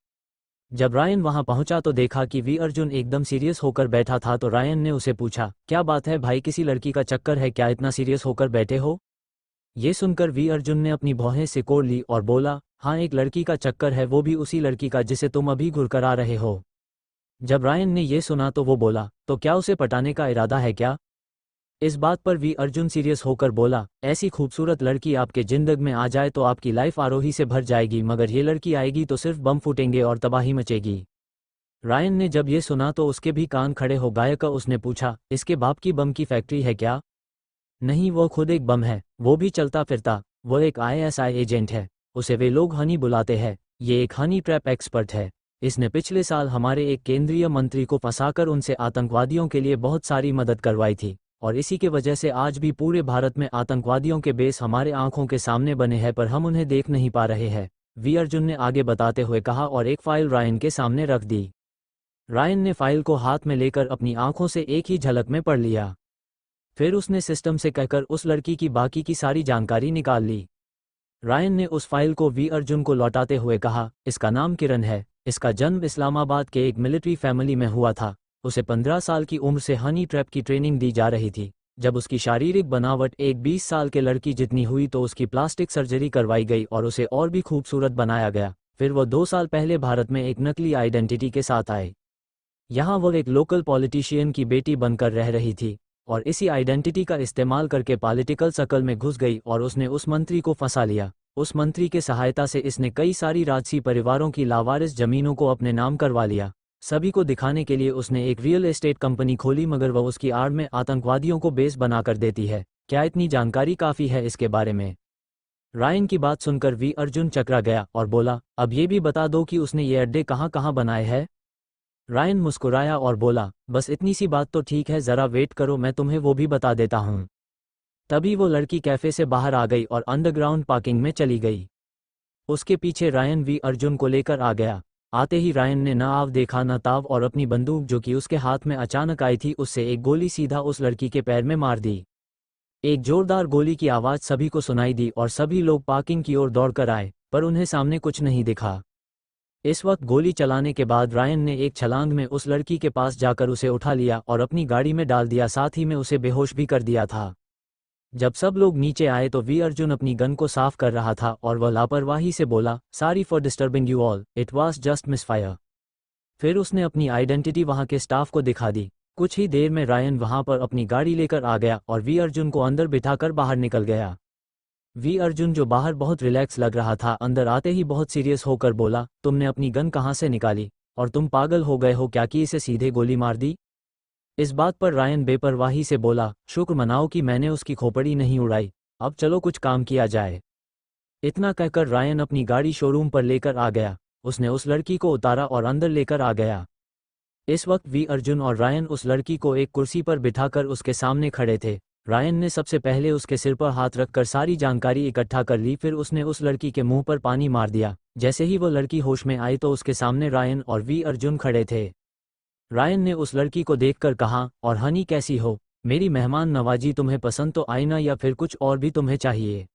जब रायन वहां पहुंचा तो देखा कि वी अर्जुन एकदम सीरियस होकर बैठा था, तो रायन ने उसे पूछा, क्या बात है भाई, किसी लड़की का चक्कर है क्या, इतना सीरियस होकर बैठे हो? ये सुनकर वी अर्जुन ने अपनी भौहें सिकोड़ ली और बोला, हाँ एक लड़की का चक्कर है, वो भी उसी लड़की का जिसे तुम अभी घुरकरा रहे हो। जब रायन ने ये सुना तो वो बोला, तो क्या उसे पटाने का इरादा है क्या? इस बात पर वी अर्जुन सीरियस होकर बोला, ऐसी खूबसूरत लड़की आपके जिंदगी में आ जाए तो आपकी लाइफ आरोही से भर जाएगी, मगर ये लड़की आएगी तो सिर्फ बम फूटेंगे और तबाही मचेगी। रायन ने जब ये सुना तो उसके भी कान खड़े हो गए। का उसने पूछा, इसके बाप की बम की फैक्ट्री है क्या? नहीं, वो खुद एक बम है, वो भी चलता फिरता। वो एक ISI एजेंट है, उसे वे लोग हनी बुलाते हैं। ये एक हनी ट्रैप एक्सपर्ट है। इसने पिछले साल हमारे एक केंद्रीय मंत्री को फंसाकर उनसे आतंकवादियों के लिए बहुत सारी मदद करवाई थी, और इसी के वजह से आज भी पूरे भारत में आतंकवादियों के बेस हमारे आंखों के सामने बने हैं, पर हम उन्हें देख नहीं पा रहे हैं, वी अर्जुन ने आगे बताते हुए कहा और एक फाइल रायन के सामने रख दी। रायन ने फाइल को हाथ में लेकर अपनी आंखों से एक ही झलक में पढ़ लिया। फिर उसने सिस्टम से कहकर उस लड़की की बाकी की सारी जानकारी निकाल ली। रायन ने उस फाइल को वी अर्जुन को लौटाते हुए कहा, इसका नाम किरण है। इसका जन्म इस्लामाबाद के एक मिलिट्री फैमिली में हुआ था। उसे 15 साल की उम्र से हनी ट्रैप की ट्रेनिंग दी जा रही थी। जब उसकी शारीरिक बनावट एक 20 साल के लड़की जितनी हुई तो उसकी प्लास्टिक सर्जरी करवाई गई और उसे और भी खूबसूरत बनाया गया। फिर वो 2 साल पहले भारत में एक नकली आइडेंटिटी के साथ आए। यहाँ वो एक लोकल पॉलिटिशियन की बेटी बनकर रह रही थी और इसी आइडेंटिटी का इस्तेमाल करके पॉलिटिकल सर्कल में घुस गई और उसने उस मंत्री को फंसा लिया। उस मंत्री के सहायता से इसने कई सारी राजसी परिवारों की लावारिस जमीनों को अपने नाम करवा लिया। सभी को दिखाने के लिए उसने एक रियल एस्टेट कंपनी खोली, मगर वह उसकी आड़ में आतंकवादियों को बेस बनाकर देती है। क्या इतनी जानकारी काफ़ी है इसके बारे में? रायन की बात सुनकर वी अर्जुन चकरा गया और बोला, अब ये भी बता दो कि उसने ये अड्डे कहाँ कहाँ बनाए हैं? रायन मुस्कुराया और बोला, बस इतनी सी बात तो ठीक है, ज़रा वेट करो, मैं तुम्हें वो भी बता देता हूँ। तभी वो लड़की कैफे से बाहर आ गई और अंडरग्राउंड पार्किंग में चली गई। उसके पीछे रायन वी अर्जुन को लेकर आ गया। आते ही रायन ने न आव देखा न ताव और अपनी बंदूक जो कि उसके हाथ में अचानक आई थी उससे एक गोली सीधा उस लड़की के पैर में मार दी। एक जोरदार गोली की आवाज़ सभी को सुनाई दी और सभी लोग पार्किंग की ओर दौड़कर आए, पर उन्हें सामने कुछ नहीं दिखा। इस वक्त गोली चलाने के बाद रायन ने एक छलांग में उस लड़की के पास जाकर उसे उठा लिया और अपनी गाड़ी में डाल दिया, साथ ही में उसे बेहोश भी कर दिया था। जब सब लोग नीचे आए तो वी अर्जुन अपनी गन को साफ कर रहा था और वह लापरवाही से बोला, sorry for disturbing you all, it was just misfire. फिर उसने अपनी आइडेंटिटी वहां के स्टाफ को दिखा दी। कुछ ही देर में रायन वहां पर अपनी गाड़ी लेकर आ गया और वी अर्जुन को अंदर बिठाकर बाहर निकल गया। वी अर्जुन जो बाहर बहुत रिलैक्स लग रहा था, अंदर आते ही बहुत सीरियस होकर बोला, तुमने अपनी गन कहाँ से निकाली और तुम पागल हो गए हो क्या कि इसे सीधे गोली मार दी? इस बात पर रायन बेपरवाही से बोला, शुक्र मनाओ कि मैंने उसकी खोपड़ी नहीं उड़ाई, अब चलो कुछ काम किया जाए। इतना कहकर रायन अपनी गाड़ी शोरूम पर लेकर आ गया। उसने उस लड़की को उतारा और अंदर लेकर आ गया। इस वक्त वी अर्जुन और रायन उस लड़की को एक कुर्सी पर बिठाकर उसके सामने खड़े थे। रायन ने सबसे पहले उसके सिर पर हाथ रखकर सारी जानकारी इकट्ठा कर ली। फिर उसने उस लड़की के मुंह पर पानी मार दिया। जैसे ही वो लड़की होश में आई तो उसके सामने रायन और वी अर्जुन खड़े थे। रायन ने उस लड़की को देखकर कहा, और हनी कैसी हो? मेरी मेहमान नवाजी तुम्हें पसंद तो आई ना, या फिर कुछ और भी तुम्हें चाहिए?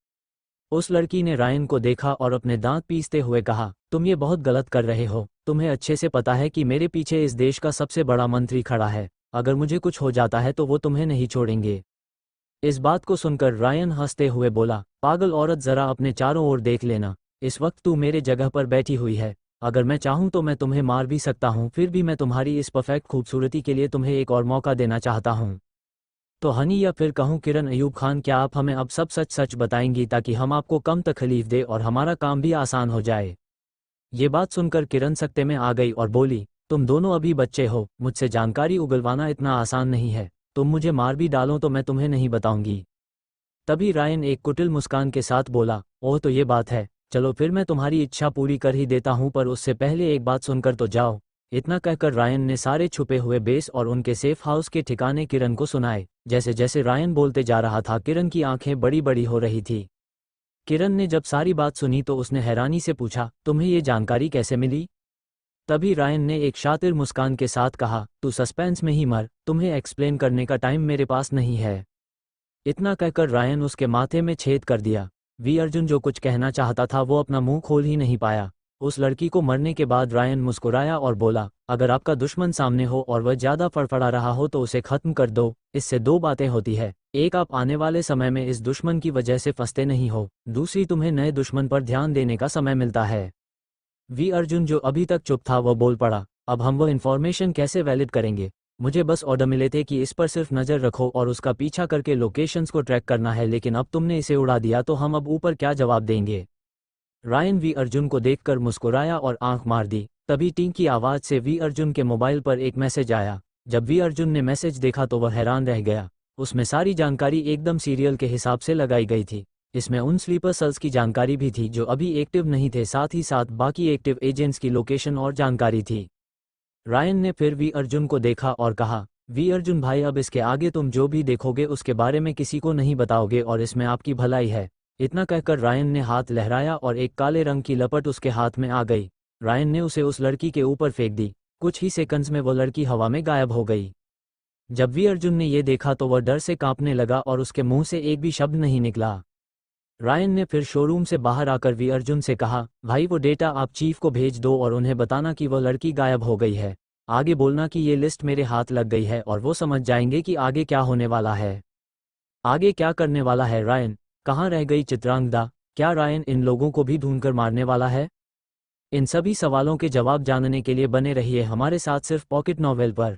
उस लड़की ने रायन को देखा और अपने दांत पीसते हुए कहा, तुम ये बहुत गलत कर रहे हो। तुम्हें अच्छे से पता है कि मेरे पीछे इस देश का सबसे बड़ा मंत्री खड़ा है। अगर मुझे कुछ हो जाता है तो वो तुम्हें नहीं छोड़ेंगे। इस बात को सुनकर रायन हंसते हुए बोला, पागल औरत, जरा अपने चारों ओर देख लेना। इस वक्त तू मेरे जगह पर बैठी हुई है। अगर मैं चाहूं तो मैं तुम्हें मार भी सकता हूं, फिर भी मैं तुम्हारी इस परफेक्ट खूबसूरती के लिए तुम्हें एक और मौका देना चाहता हूं। तो हनी, या फिर कहूं किरण अयूब खान, क्या आप हमें अब सब सच सच बताएंगी ताकि हम आपको कम तकलीफ दे और हमारा काम भी आसान हो जाए। ये बात सुनकर किरण सकते में आ गई और बोली, तुम दोनों अभी बच्चे हो, मुझसे जानकारी उगलवाना इतना आसान नहीं है। तुम मुझे मार भी डालो तो मैं तुम्हें नहीं बताऊंगी। तभी रायन एक कुटिल मुस्कान के साथ बोला, ओह तो ये बात है, चलो फिर मैं तुम्हारी इच्छा पूरी कर ही देता हूं, पर उससे पहले एक बात सुनकर तो जाओ। इतना कहकर रायन ने सारे छुपे हुए बेस और उनके सेफ हाउस के ठिकाने किरण को सुनाए। जैसे जैसे रायन बोलते जा रहा था, किरण की आंखें बड़ी बड़ी हो रही थी। किरण ने जब सारी बात सुनी तो उसने हैरानी से पूछा, तुम्हें ये जानकारी कैसे मिली? तभी रायन ने एक शातिर मुस्कान के साथ कहा, तू सस्पेंस में ही मर, तुम्हें एक्सप्लेन करने का टाइम मेरे पास नहीं है। इतना कहकर रायन उसके माथे में छेद कर दिया। वी अर्जुन जो कुछ कहना चाहता था वो अपना मुंह खोल ही नहीं पाया। उस लड़की को मरने के बाद रायन मुस्कुराया और बोला, अगर आपका दुश्मन सामने हो और वह ज्यादा फड़फड़ा रहा हो तो उसे खत्म कर दो। इससे दो बातें होती है, एक, आप आने वाले समय में इस दुश्मन की वजह से फंसते नहीं हो, दूसरी, तुम्हें नए दुश्मन पर ध्यान देने का समय मिलता है। वी अर्जुन जो अभी तक चुप था वो बोल पड़ा, अब हम वो इन्फॉर्मेशन कैसे वैलिड करेंगे? मुझे बस ऑर्डर मिले थे कि इस पर सिर्फ नज़र रखो और उसका पीछा करके लोकेशंस को ट्रैक करना है, लेकिन अब तुमने इसे उड़ा दिया तो हम अब ऊपर क्या जवाब देंगे? रायन वी अर्जुन को देखकर मुस्कुराया और आंख मार दी। तभी टिंग की आवाज़ से वी अर्जुन के मोबाइल पर एक मैसेज आया। जब वी अर्जुन ने मैसेज देखा तो वह हैरान रह गया। उसमें सारी जानकारी एकदम सीरियल के हिसाब से लगाई गई थी। इसमें उन स्लीपर सेल्स की जानकारी भी थी जो अभी एक्टिव नहीं थे, साथ ही साथ बाकी एक्टिव एजेंट्स की लोकेशन और जानकारी थी। रायन ने फिर वी अर्जुन को देखा और कहा, वी अर्जुन भाई, अब इसके आगे तुम जो भी देखोगे उसके बारे में किसी को नहीं बताओगे और इसमें आपकी भलाई है। इतना कहकर रायन ने हाथ लहराया और एक काले रंग की लपट उसके हाथ में आ गई। रायन ने उसे उस लड़की के ऊपर फेंक दी। कुछ ही सेकंड्स में वो लड़की हवा में गायब हो गई। जब वी अर्जुन ने ये देखा तो वह डर से कांपने लगा और उसके मुंह से एक भी शब्द नहीं निकला। रायन ने फिर शोरूम से बाहर आकर वी अर्जुन से कहा, भाई वो डेटा आप चीफ को भेज दो और उन्हें बताना कि वह लड़की गायब हो गई है। आगे बोलना कि ये लिस्ट मेरे हाथ लग गई है और वो समझ जाएंगे कि आगे क्या होने वाला है। आगे क्या करने वाला है रायन? कहाँ रह गई चित्रांगदा? क्या रायन इन लोगों को भी ढूंढकर मारने वाला है? इन सभी सवालों के जवाब जानने के लिए बने रहिए हमारे साथ सिर्फ पॉकेट नॉवेल पर।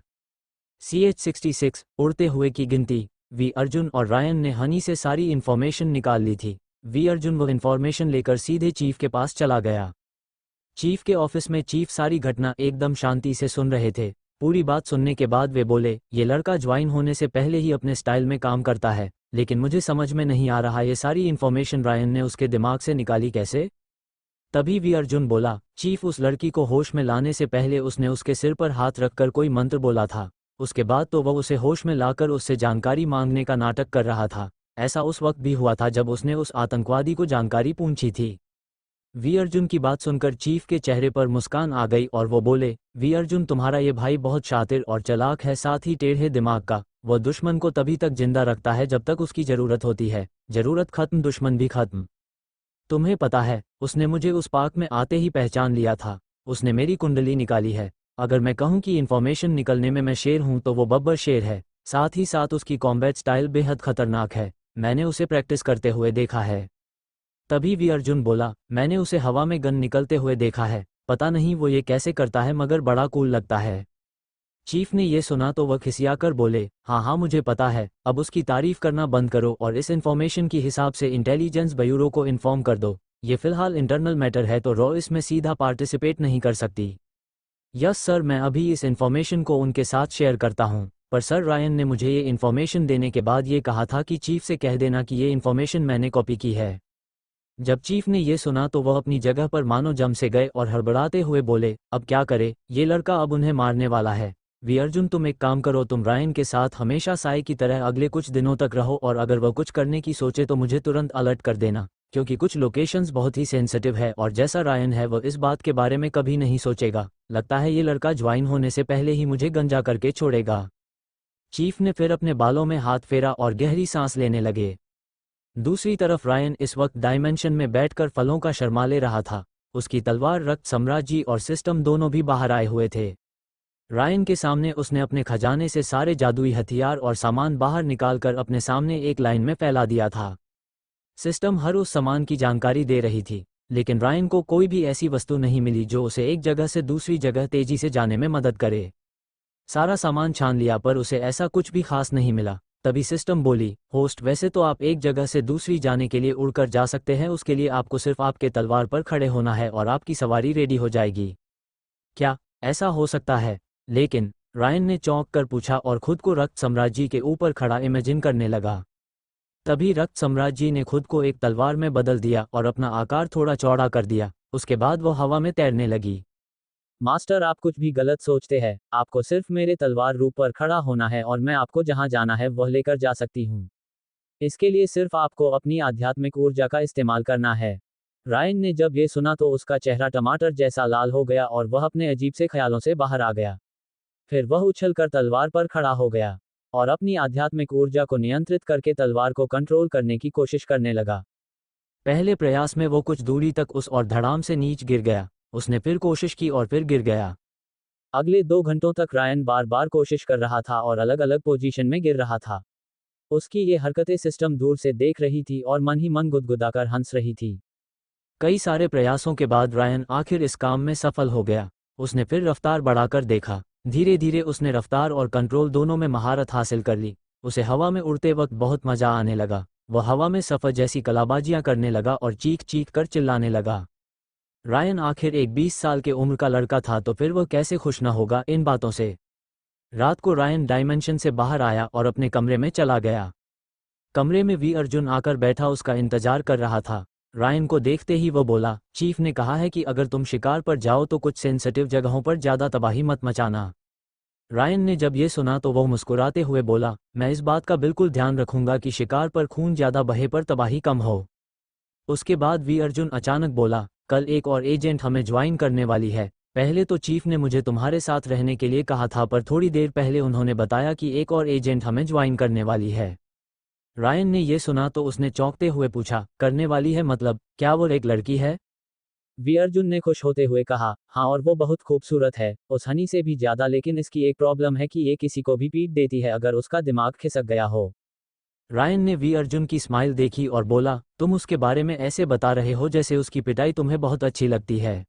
CH-66 उड़ते हुए की गिनती। वी अर्जुन और रायन ने हनी से सारी इन्फॉर्मेशन निकाल ली थी। वी अर्जुन वो इन्फॉर्मेशन लेकर सीधे चीफ के पास चला गया। चीफ के ऑफिस में चीफ सारी घटना एकदम शांति से सुन रहे थे। पूरी बात सुनने के बाद वे बोले, ये लड़का ज्वाइन होने से पहले ही अपने स्टाइल में काम करता है, लेकिन मुझे समझ में नहीं आ रहा ये सारी इन्फॉर्मेशन रायन ने उसके दिमाग से निकाली कैसे? तभी वी अर्जुन बोला, चीफ, उस लड़की को होश में लाने से पहले उसने उसके सिर पर हाथ रखकर कोई मंत्र बोला था। उसके बाद तो वह उसे होश में लाकर उससे जानकारी मांगने का नाटक कर रहा था। ऐसा उस वक्त भी हुआ था जब उसने उस आतंकवादी को जानकारी पूछी थी। वी अर्जुन की बात सुनकर चीफ के चेहरे पर मुस्कान आ गई और वो बोले, वी अर्जुन, तुम्हारा ये भाई बहुत शातिर और चालाक है, साथ ही टेढ़े दिमाग का। वह दुश्मन को तभी तक जिंदा रखता है जब तक उसकी जरूरत होती है। जरूरत खत्म, दुश्मन भी खत्म। तुम्हें पता है, उसने मुझे उस पार्क में आते ही पहचान लिया था। उसने मेरी कुंडली निकाली है। अगर मैं कहूं कि इन्फॉर्मेशन निकलने में मैं शेर हूं तो वो बब्बर शेर है। साथ ही साथ उसकी कॉम्बैट स्टाइल बेहद खतरनाक है। मैंने उसे प्रैक्टिस करते हुए देखा है। तभी वी अर्जुन बोला, मैंने उसे हवा में गन निकलते हुए देखा है। पता नहीं वो ये कैसे करता है, मगर बड़ा कूल लगता है। चीफ ने ये सुना तो वह खिसियाकर बोले, हाँ हाँ मुझे पता है, अब उसकी तारीफ करना बंद करो और इस इन्फॉर्मेशन की हिसाब से इंटेलिजेंस ब्यूरो को इन्फॉर्म कर दो। ये फिलहाल इंटरनल मैटर है तो रॉ इसमें सीधा पार्टिसिपेट नहीं कर सकती। यस सर, मैं अभी इस इन्फॉर्मेशन को उनके साथ शेयर करता हूँ। पर सर, रायन ने मुझे ये इन्फॉर्मेशन देने के बाद ये कहा था कि चीफ से कह देना कि ये इन्फॉर्मेशन मैंने कॉपी की है। जब चीफ ने ये सुना तो वह अपनी जगह पर मानो जम से गए और हड़बड़ाते हुए बोले, अब क्या करे, ये लड़का अब उन्हें मारने वाला है। वी अर्जुन, तुम एक काम करो, तुम रायन के साथ हमेशा साय की तरह अगले कुछ दिनों तक रहो और अगर वह कुछ करने की सोचे तो मुझे तुरंत अलर्ट कर देना, क्योंकि कुछ लोकेशंस बहुत ही सेंसिटिव है और जैसा रायन है वह इस बात के बारे में कभी नहीं सोचेगा। लगता है ये लड़का ज्वाइन होने से पहले ही मुझे गंजा करके छोड़ेगा। चीफ ने फिर अपने बालों में हाथ फेरा और गहरी सांस लेने लगे। दूसरी तरफ रायन इस वक्त डायमेंशन में बैठकर फलों का शर्मा ले रहा था। उसकी तलवार रक्त सम्राज्ञी और सिस्टम दोनों भी बाहर आए हुए थे। रायन के सामने उसने अपने खजाने से सारे जादुई हथियार और सामान बाहर निकालकर अपने सामने एक लाइन में फैला दिया था। सिस्टम हर उस सामान की जानकारी दे रही थी, लेकिन रायन को कोई भी ऐसी वस्तु नहीं मिली जो उसे एक जगह से दूसरी जगह तेजी से जाने में मदद करे। सारा सामान छान लिया पर उसे ऐसा कुछ भी खास नहीं मिला। तभी सिस्टम बोली, होस्ट, वैसे तो आप एक जगह से दूसरी जाने के लिए उड़कर जा सकते हैं, उसके लिए आपको सिर्फ आपके तलवार पर खड़े होना है और आपकी सवारी रेडी हो जाएगी। क्या ऐसा हो सकता है? लेकिन रायन ने चौंक कर पूछा और खुद को रक्त सम्राज्ञी के ऊपर खड़ा इमेजिन करने लगा। तभी रक्त सम्राज्ञी ने खुद को एक तलवार में बदल दिया और अपना आकार थोड़ा चौड़ा कर दिया। उसके बाद वो हवा में तैरने लगी। मास्टर, आप कुछ भी गलत सोचते हैं। आपको सिर्फ मेरे तलवार रूप पर खड़ा होना है और मैं आपको जहां जाना है वह लेकर जा सकती हूं। इसके लिए सिर्फ आपको अपनी आध्यात्मिक ऊर्जा का इस्तेमाल करना है। रायन ने जब ये सुना तो उसका चेहरा टमाटर जैसा लाल हो गया और वह अपने अजीब से ख्यालों से बाहर आ गया। फिर वह उछलकर तलवार पर खड़ा हो गया और अपनी आध्यात्मिक ऊर्जा को नियंत्रित करके तलवार को कंट्रोल करने की कोशिश करने लगा। पहले प्रयास में वो कुछ दूरी तक उस और धड़ाम से नीच गिर गया। उसने फिर कोशिश की और फिर गिर गया। अगले 2 घंटों तक रायन बार बार कोशिश कर रहा था और अलग अलग पोजीशन में गिर रहा था। उसकी ये हरकतें सिस्टम दूर से देख रही थी और मन ही मन गुदगुदाकर हंस रही थी। कई सारे प्रयासों के बाद रायन आखिर इस काम में सफल हो गया। उसने फिर रफ्तार बढ़ाकर देखा। धीरे धीरे उसने रफ्तार और कंट्रोल दोनों में महारत हासिल कर ली। उसे हवा में उड़ते वक्त बहुत मजा आने लगा। वह हवा में सफर जैसी कलाबाजियां करने लगा और चीख चीख कर चिल्लाने लगा। रायन आखिर एक 20 साल के उम्र का लड़का था, तो फिर वह कैसे खुश न होगा इन बातों से। रात को रायन डायमेंशन से बाहर आया और अपने कमरे में चला गया। कमरे में वी अर्जुन आकर बैठा उसका इंतजार कर रहा था। रायन को देखते ही वो बोला, चीफ ने कहा है कि अगर तुम शिकार पर जाओ तो कुछ सेंसिटिव जगहों पर ज़्यादा तबाही मत मचाना। रायन ने जब ये सुना तो वो मुस्कुराते हुए बोला, मैं इस बात का बिल्कुल ध्यान रखूंगा कि शिकार पर खून ज़्यादा बहे पर तबाही कम हो। उसके बाद वी अर्जुन अचानक बोला, कल एक और एजेंट हमें ज्वाइन करने वाली है। पहले तो चीफ ने मुझे तुम्हारे साथ रहने के लिए कहा था, पर थोड़ी देर पहले उन्होंने बताया कि एक और एजेंट हमें ज्वाइन करने वाली है। रायन ने ये सुना तो उसने चौंकते हुए पूछा, करने वाली है मतलब क्या वो एक लड़की है? वी अर्जुन ने खुश होते हुए कहा, हाँ, और वो बहुत खूबसूरत है, उस हनी से भी ज्यादा। लेकिन इसकी एक प्रॉब्लम है कि ये किसी को भी पीट देती है अगर उसका दिमाग खिसक गया हो। रायन ने वी अर्जुन की स्माइल देखी और बोला, तुम उसके बारे में ऐसे बता रहे हो जैसे उसकी पिटाई तुम्हें बहुत अच्छी लगती है।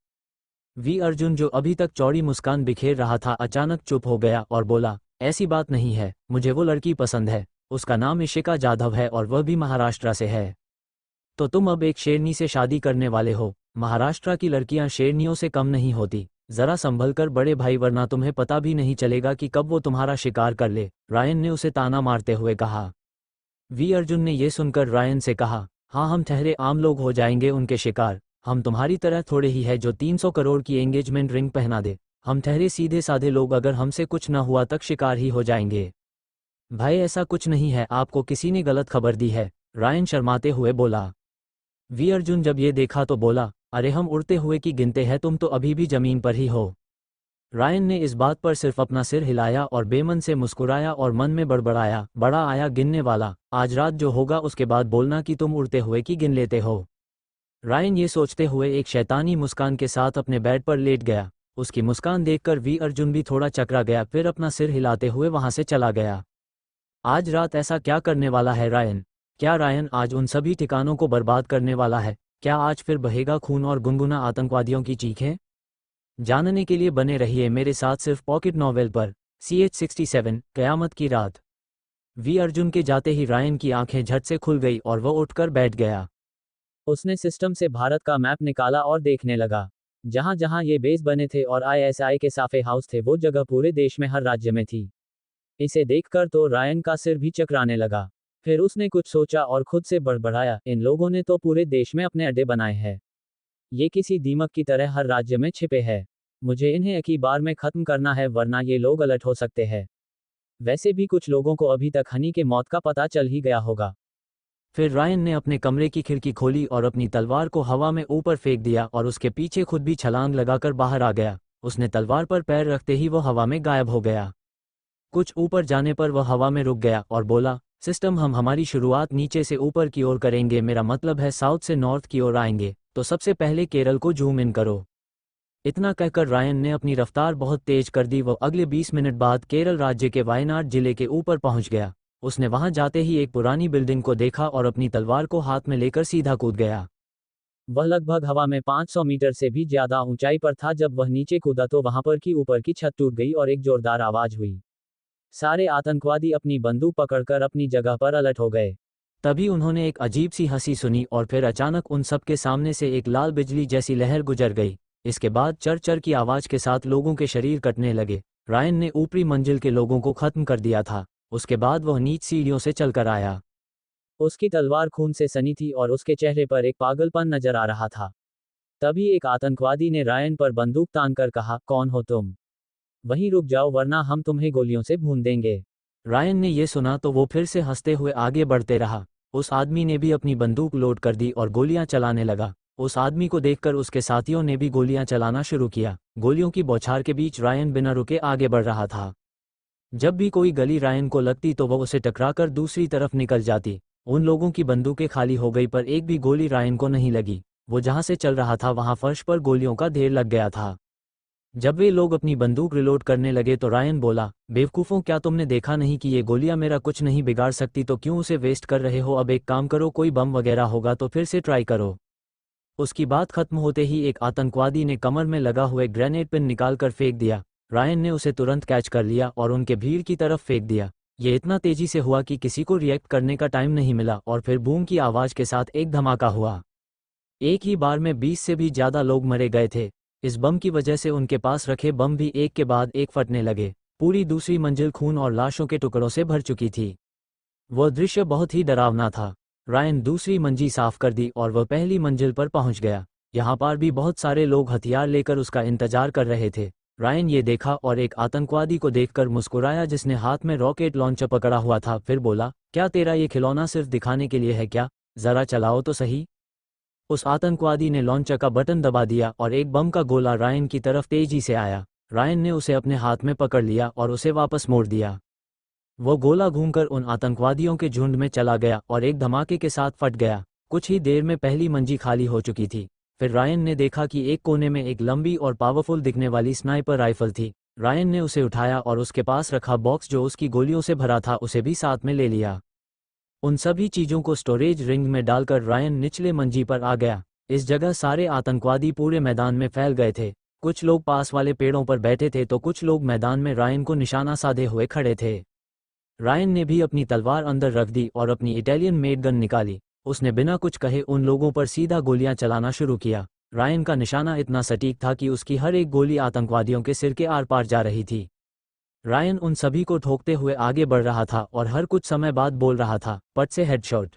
वी अर्जुन, जो अभी तक चौड़ी मुस्कान बिखेर रहा था, अचानक चुप हो गया और बोला, ऐसी बात नहीं है, मुझे वो लड़की पसंद है। उसका नाम इशिका जाधव है और वह भी महाराष्ट्र से है। तो तुम अब एक शेरनी से शादी करने वाले हो? महाराष्ट्र की लड़कियां शेरनियों से कम नहीं होती। जरा संभल कर बड़े भाई, वरना तुम्हें पता भी नहीं चलेगा कि कब वो तुम्हारा शिकार कर ले। रायन ने उसे ताना मारते हुए कहा। वी अर्जुन ने यह सुनकर रायन से कहा, हाँ, हम ठहरे आम लोग हो जाएंगे उनके शिकार। हम तुम्हारी तरह थोड़े ही है जो 300 करोड़ की एंगेजमेंट रिंग पहना दे। हम ठहरे सीधे साधे लोग, अगर हमसे कुछ न हुआ तक शिकार ही हो जाएंगे। भाई, ऐसा कुछ नहीं है, आपको किसी ने गलत खबर दी है। रायन शर्माते हुए बोला। वी अर्जुन जब ये देखा तो बोला, अरे हम उड़ते हुए की गिनते हैं, तुम तो अभी भी जमीन पर ही हो। रायन ने इस बात पर सिर्फ अपना सिर हिलाया और बेमन से मुस्कुराया और मन में बड़बड़ाया, बड़ा आया गिनने वाला, आज रात जो होगा उसके बाद बोलना कि तुम उड़ते हुए की गिन लेते हो। रायन ये सोचते हुए एक शैतानी मुस्कान के साथ अपने बेड पर लेट गया। उसकी मुस्कान देखकर वी अर्जुन भी थोड़ा चकरा गया, फिर अपना सिर हिलाते हुए वहां से चला गया। आज रात ऐसा क्या करने वाला है रायन? क्या रायन आज उन सभी ठिकानों को बर्बाद करने वाला है? क्या आज फिर बहेगा खून और गुनगुना आतंकवादियों की चीखें? जानने के लिए बने रहिए मेरे साथ सिर्फ पॉकेट नॉवेल पर। CH67 कयामत की रात। वी अर्जुन के जाते ही रायन की आंखें झट से खुल गई और वह उठकर बैठ गया। उसने सिस्टम से भारत का मैप निकाला और देखने लगा। जहां जहां ये बेस बने थे और ISI के साफे हाउस थे, वो जगह पूरे देश में हर राज्य में थी। इसे देखकर तो रायन का सिर भी चकराने लगा। फिर उसने कुछ सोचा और खुद से बड़बड़ाया, इन लोगों ने तो पूरे देश में अपने अड्डे बनाए हैं। ये किसी दीमक की तरह हर राज्य में छिपे हैं। मुझे इन्हें एक ही बार में खत्म करना है, वरना ये लोग अलर्ट हो सकते हैं। वैसे भी कुछ लोगों को अभी तक हनी के मौत का पता चल ही गया होगा। फिर रायन ने अपने कमरे की खिड़की खोली और अपनी तलवार को हवा में ऊपर फेंक दिया और उसके पीछे खुद भी छलांग लगाकर बाहर आ गया। उसने तलवार पर पैर रखते ही वो हवा में गायब हो गया। कुछ ऊपर जाने पर वह हवा में रुक गया और बोला, सिस्टम, हम हमारी शुरुआत नीचे से ऊपर की ओर करेंगे, मेरा मतलब है साउथ से नॉर्थ की ओर आएंगे, तो सबसे पहले केरल को जूम इन करो। इतना कहकर रायन ने अपनी रफ्तार बहुत तेज कर दी। वह अगले 20 मिनट बाद केरल राज्य के वायनाड जिले के ऊपर पहुंच गया। उसने वहां जाते ही एक पुरानी बिल्डिंग को देखा और अपनी तलवार को हाथ में लेकर सीधा कूद गया। वह लगभग हवा में 500 मीटर से भी ज्यादा ऊंचाई पर था। जब वह नीचे कूदा तो वहां पर की ऊपर की छत टूट गई और एक जोरदार आवाज हुई। सारे आतंकवादी अपनी बंदूक पकड़कर अपनी जगह पर अलर्ट हो गए। तभी उन्होंने एक अजीब सी हंसी सुनी और फिर अचानक उन सब के सामने से एक लाल बिजली जैसी लहर गुजर गई। इसके बाद चर चर की आवाज के साथ लोगों के शरीर कटने लगे। रायन ने ऊपरी मंजिल के लोगों को खत्म कर दिया था। उसके बाद वह नीच सीढ़ियों से चलकर आया। उसकी तलवार खून से सनी थी और उसके चेहरे पर एक पागलपन नजर आ रहा था। तभी एक आतंकवादी ने रायन पर बंदूक तानकर कहा, कौन हो तुम? वहीं रुक जाओ वरना हम तुम्हें गोलियों से भून देंगे। रायन ने यह सुना तो वो फिर से हंसते हुए आगे बढ़ते रहा। उस आदमी ने भी अपनी बंदूक लोड कर दी और गोलियां चलाने लगा। उस आदमी को देखकर उसके साथियों ने भी गोलियां चलाना शुरू किया। गोलियों की बौछार के बीच रायन बिना रुके आगे बढ़ रहा था। जब भी कोई गली रायन को लगती तो वह उसे टकराकर दूसरी तरफ निकल जाती। उन लोगों की बंदूकें खाली हो गई पर एक भी गोली रायन को नहीं लगी। वो जहां से चल रहा था वहां फर्श पर गोलियों का ढेर लग गया था। जब वे लोग अपनी बंदूक रिलोड करने लगे तो रायन बोला, बेवकूफ़ों, क्या तुमने देखा नहीं कि ये गोलियां मेरा कुछ नहीं बिगाड़ सकती, तो क्यों उसे वेस्ट कर रहे हो? अब एक काम करो, कोई बम वगैरह होगा तो फिर से ट्राई करो। उसकी बात खत्म होते ही एक आतंकवादी ने कमर में लगा हुए ग्रेनेड पिन निकालकर फेंक दिया। रायन ने उसे तुरंत कैच कर लिया और उनके भीड़ की तरफ फेंक दिया। ये इतना तेजी से हुआ कि किसी को रिएक्ट करने का टाइम नहीं मिला और फिर बूम की आवाज़ के साथ एक धमाका हुआ। एक ही बार में 20 से भी ज़्यादा लोग मरे गए थे। इस बम की वजह से उनके पास रखे बम भी एक के बाद एक फटने लगे। पूरी दूसरी मंजिल खून और लाशों के टुकड़ों से भर चुकी थी। वह दृश्य बहुत ही डरावना था। रायन दूसरी मंजिल साफ कर दी और वह पहली मंजिल पर पहुंच गया। यहाँ पर भी बहुत सारे लोग हथियार लेकर उसका इंतजार कर रहे थे। रायन ये देखा और एक आतंकवादी को देखकर मुस्कुराया जिसने हाथ में रॉकेट लॉन्चर पकड़ा हुआ था। फिर बोला, क्या तेरा ये खिलौना सिर्फ दिखाने के लिए है क्या? जरा चलाओ तो सही। उस आतंकवादी ने लॉन्चर का बटन दबा दिया और एक बम का गोला रायन की तरफ तेजी से आया। रायन ने उसे अपने हाथ में पकड़ लिया और उसे वापस मोड़ दिया। वो गोला घूमकर उन आतंकवादियों के झुंड में चला गया और एक धमाके के साथ फट गया। कुछ ही देर में पहली मंजिल खाली हो चुकी थी। फिर रायन ने देखा कि एक कोने में एक लंबी और पावरफुल दिखने वाली स्नाइपर राइफल थी। रायन ने उसे उठाया और उसके पास रखा बॉक्स जो उसकी गोलियों से भरा था उसे भी साथ में ले लिया। उन सभी चीजों को स्टोरेज रिंग में डालकर रायन निचले मंजिल पर आ गया। इस जगह सारे आतंकवादी पूरे मैदान में फैल गए थे। कुछ लोग पास वाले पेड़ों पर बैठे थे तो कुछ लोग मैदान में रायन को निशाना साधे हुए खड़े थे। रायन ने भी अपनी तलवार अंदर रख दी और अपनी इटालियन मेड गन निकाली। उसने बिना कुछ कहे उन लोगों पर सीधा गोलियां चलाना शुरू किया। रायन का निशाना इतना सटीक था कि उसकी हर एक गोली आतंकवादियों के सिर के आर पार जा रही थी। रायन उन सभी को ठोकते हुए आगे बढ़ रहा था और हर कुछ समय बाद बोल रहा था, पट से हेडशॉट।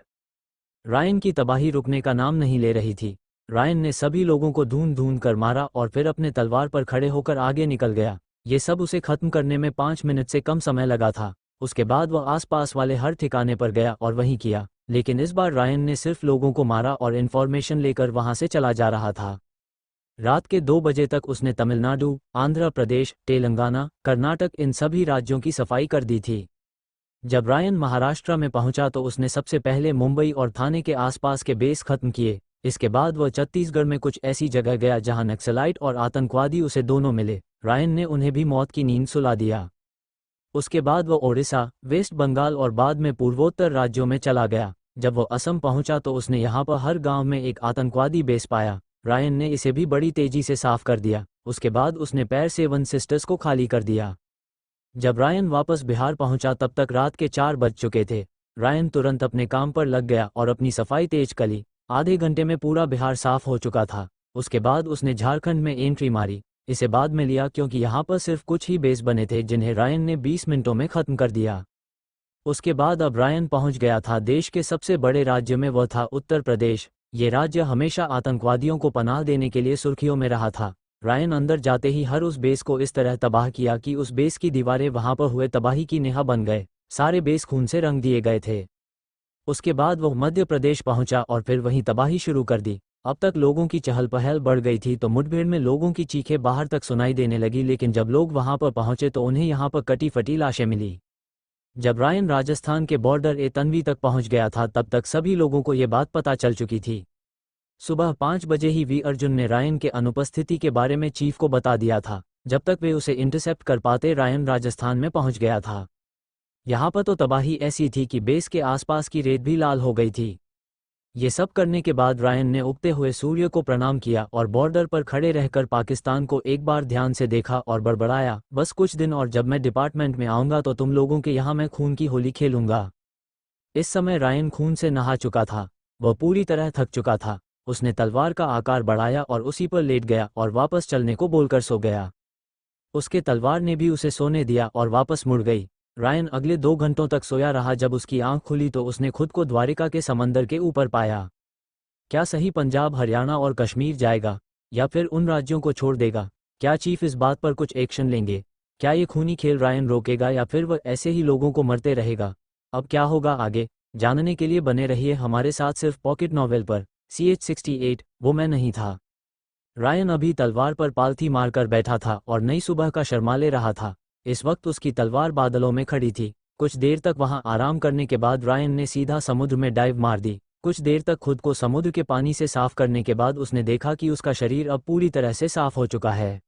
रायन की तबाही रुकने का नाम नहीं ले रही थी। रायन ने सभी लोगों को ढूंढ ढूंढ कर मारा और फिर अपने तलवार पर खड़े होकर आगे निकल गया। ये सब उसे खत्म करने में 5 मिनट से कम समय लगा था। उसके बाद वह आसपास वाले हर ठिकाने पर गया और वहीं किया, लेकिन इस बार रायन ने सिर्फ लोगों को मारा और इन्फॉर्मेशन लेकर वहां से चला जा रहा था। रात के 2 बजे तक उसने तमिलनाडु, आंध्र प्रदेश, तेलंगाना, कर्नाटक इन सभी राज्यों की सफाई कर दी थी। जब रायन महाराष्ट्र में पहुंचा तो उसने सबसे पहले मुंबई और थाने के आसपास के बेस खत्म किए। इसके बाद वह छत्तीसगढ़ में कुछ ऐसी जगह गया जहां नक्सलाइट और आतंकवादी उसे दोनों मिले। रायन ने उन्हें भी मौत की नींद सुला दिया। उसके बाद वह ओडिशा, वेस्ट बंगाल और बाद में पूर्वोत्तर राज्यों में चला गया। जब वह असम पहुंचा तो उसने यहाँ पर हर गांव में एक आतंकवादी बेस पाया। रायन ने इसे भी बड़ी तेजी से साफ कर दिया। उसके बाद उसने पैर से वन सिस्टर्स को खाली कर दिया। जब रायन वापस बिहार पहुंचा तब तक रात के 4 बज चुके थे। रायन तुरंत अपने काम पर लग गया और अपनी सफाई तेज करी। आधे घंटे में पूरा बिहार साफ हो चुका था। उसके बाद उसने झारखंड में एंट्री मारी। इसे बाद में लिया क्योंकि यहाँ पर सिर्फ कुछ ही बेस बने थे जिन्हें रायन ने 20 मिनटों में खत्म कर दिया। उसके बाद अब रायन पहुंच गया था देश के सबसे बड़े राज्य में, वह था उत्तर प्रदेश। ये राज्य हमेशा आतंकवादियों को पनाह देने के लिए सुर्खियों में रहा था। रायन अंदर जाते ही हर उस बेस को इस तरह तबाह किया कि उस बेस की दीवारें वहां पर हुए तबाही की नेहा बन गए। सारे बेस खून से रंग दिए गए थे। उसके बाद वह मध्य प्रदेश पहुंचा और फिर वहीं तबाही शुरू कर दी। अब तक लोगों की चहल पहल बढ़ गई थी तो मुठभेड़ में लोगों की चीखें बाहर तक सुनाई देने लगी, लेकिन जब लोग वहां पर पहुंचे तो उन्हें यहां पर कटी फटी लाशें मिली। जब रायन राजस्थान के बॉर्डर तनवी तक पहुंच गया था तब तक सभी लोगों को ये बात पता चल चुकी थी। सुबह 5 बजे ही वी अर्जुन ने रायन के अनुपस्थिति के बारे में चीफ को बता दिया था। जब तक वे उसे इंटरसेप्ट कर पाते रायन राजस्थान में पहुंच गया था। यहाँ पर तो तबाही ऐसी थी कि बेस के आसपास की रेत भी लाल हो गई थी। ये सब करने के बाद रायन ने उगते हुए सूर्य को प्रणाम किया और बॉर्डर पर खड़े रहकर पाकिस्तान को एक बार ध्यान से देखा और बड़बड़ाया, बस कुछ दिन और जब मैं डिपार्टमेंट में आऊँगा तो तुम लोगों के यहाँ मैं खून की होली खेलूंगा। इस समय रायन खून से नहा चुका था। वह पूरी तरह थक चुका था। उसने तलवार का आकार बढ़ाया और उसी पर लेट गया और वापस चलने को बोलकर सो गया। उसके तलवार ने भी उसे सोने दिया और वापस मुड़ गई। रायन अगले 2 घंटों तक सोया रहा। जब उसकी आंख खुली तो उसने खुद को द्वारिका के समंदर के ऊपर पाया। क्या सही पंजाब, हरियाणा और कश्मीर जाएगा या फिर उन राज्यों को छोड़ देगा? क्या चीफ इस बात पर कुछ एक्शन लेंगे? क्या ये खूनी खेल रायन रोकेगा या फिर वह ऐसे ही लोगों को मरते रहेगा? अब क्या होगा आगे, जानने के लिए बने रहिए हमारे साथ सिर्फ पॉकेट नॉवेल पर। CH-68 वो मैं नहीं था। रायन अभी तलवार पर पालथी मारकर बैठा था और नई सुबह का शर्माले रहा था। इस वक्त उसकी तलवार बादलों में खड़ी थी। कुछ देर तक वहां आराम करने के बाद रायन ने सीधा समुद्र में डाइव मार दी। कुछ देर तक खुद को समुद्र के पानी से साफ करने के बाद उसने देखा कि उसका शरीर अब पूरी तरह से साफ हो चुका है।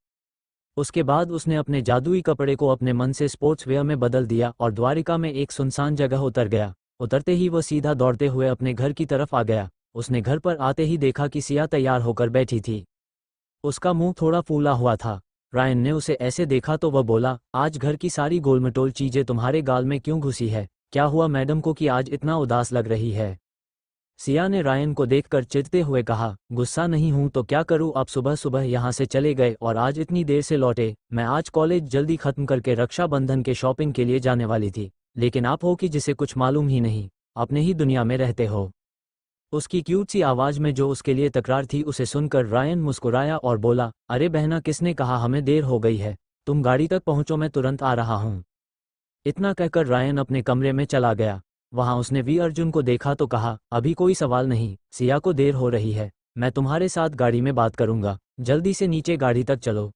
उसके बाद उसने अपने जादुई कपड़े को अपने मन से स्पोर्ट्स वेयर में बदल दिया और द्वारिका में एक सुनसान जगह उतर गया। उतरते ही वह सीधा दौड़ते हुए अपने घर की तरफ आ गया। उसने घर पर आते ही देखा कि सिया तैयार होकर बैठी थी। उसका मुंह थोड़ा फूला हुआ था। रायन ने उसे ऐसे देखा तो वह बोला, आज घर की सारी गोलमटोल चीजें तुम्हारे गाल में क्यों घुसी है? क्या हुआ मैडम को कि आज इतना उदास लग रही है? सिया ने रायन को देखकर चिढ़ते हुए कहा, गुस्सा नहीं हूं तो क्या करूं, आप सुबह सुबह यहाँ से चले गए और आज इतनी देर से लौटे। मैं आज कॉलेज जल्दी खत्म करके रक्षाबंधन के शॉपिंग के लिए जाने वाली थी, लेकिन आप हो कि जिसे कुछ मालूम ही नहीं, अपने ही दुनिया में रहते हो। उसकी क्यूट सी आवाज में जो उसके लिए तकरार थी उसे सुनकर रायन मुस्कुराया और बोला, अरे बहना, किसने कहा हमें देर हो गई है? तुम गाड़ी तक पहुंचो, मैं तुरंत आ रहा हूं। इतना कहकर रायन अपने कमरे में चला गया। वहां उसने वी अर्जुन को देखा तो कहा, अभी कोई सवाल नहीं, सिया को देर हो रही है, मैं तुम्हारे साथ गाड़ी में बात करूंगा, जल्दी से नीचे गाड़ी तक चलो।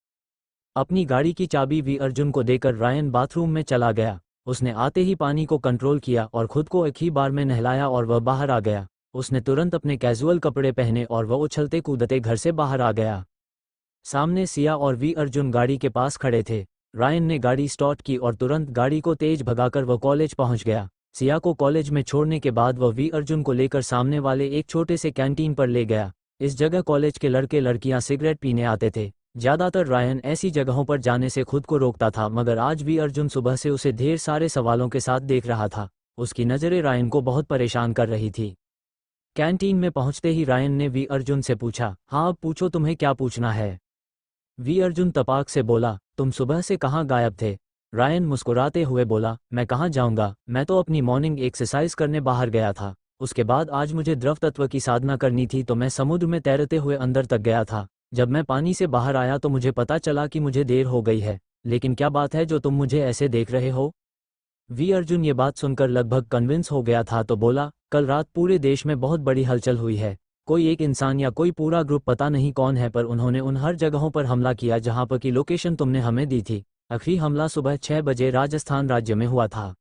अपनी गाड़ी की चाबी वी अर्जुन को देकर रायन बाथरूम में चला गया। उसने आते ही पानी को कंट्रोल किया और खुद को एक ही बार में नहलाया और वह बाहर आ गया। उसने तुरंत अपने कैजुअल कपड़े पहने और वह उछलते कूदते घर से बाहर आ गया। सामने सिया और वी अर्जुन गाड़ी के पास खड़े थे। रायन ने गाड़ी स्टार्ट की और तुरंत गाड़ी को तेज भगाकर वह कॉलेज पहुंच गया। सिया को कॉलेज में छोड़ने के बाद वह वी अर्जुन को लेकर सामने वाले एक छोटे से कैंटीन पर ले गया। इस जगह कॉलेज के लड़के लड़कियां सिगरेट पीने आते थे। ज्यादातर रायन ऐसी जगहों पर जाने से खुद को रोकता था, मगर आज वी अर्जुन सुबह से उसे ढेर सारे सवालों के साथ देख रहा था। उसकी नज़रें रायन को बहुत परेशान कर रही थी। कैंटीन में पहुंचते ही रायन ने वी अर्जुन से पूछा, हाँ अब पूछो, तुम्हें क्या पूछना है? वी अर्जुन तपाक से बोला, तुम सुबह से कहाँ गायब थे? रायन मुस्कुराते हुए बोला, मैं कहाँ जाऊंगा, मैं तो अपनी मॉर्निंग एक्सरसाइज करने बाहर गया था। उसके बाद आज मुझे द्रव तत्व की साधना करनी थी तो मैं समुद्र में तैरते हुए अंदर तक गया था। जब मैं पानी से बाहर आया तो मुझे पता चला कि मुझे देर हो गई है। लेकिन क्या बात है जो तुम मुझे ऐसे देख रहे हो? वी अर्जुन ये बात सुनकर लगभग कन्विंस हो गया था तो बोला, कल रात पूरे देश में बहुत बड़ी हलचल हुई है। कोई एक इंसान या कोई पूरा ग्रुप, पता नहीं कौन है, पर उन्होंने उन हर जगहों पर हमला किया जहां पर की लोकेशन तुमने हमें दी थी। आखिरी हमला सुबह 6 बजे राजस्थान राज्य में हुआ था।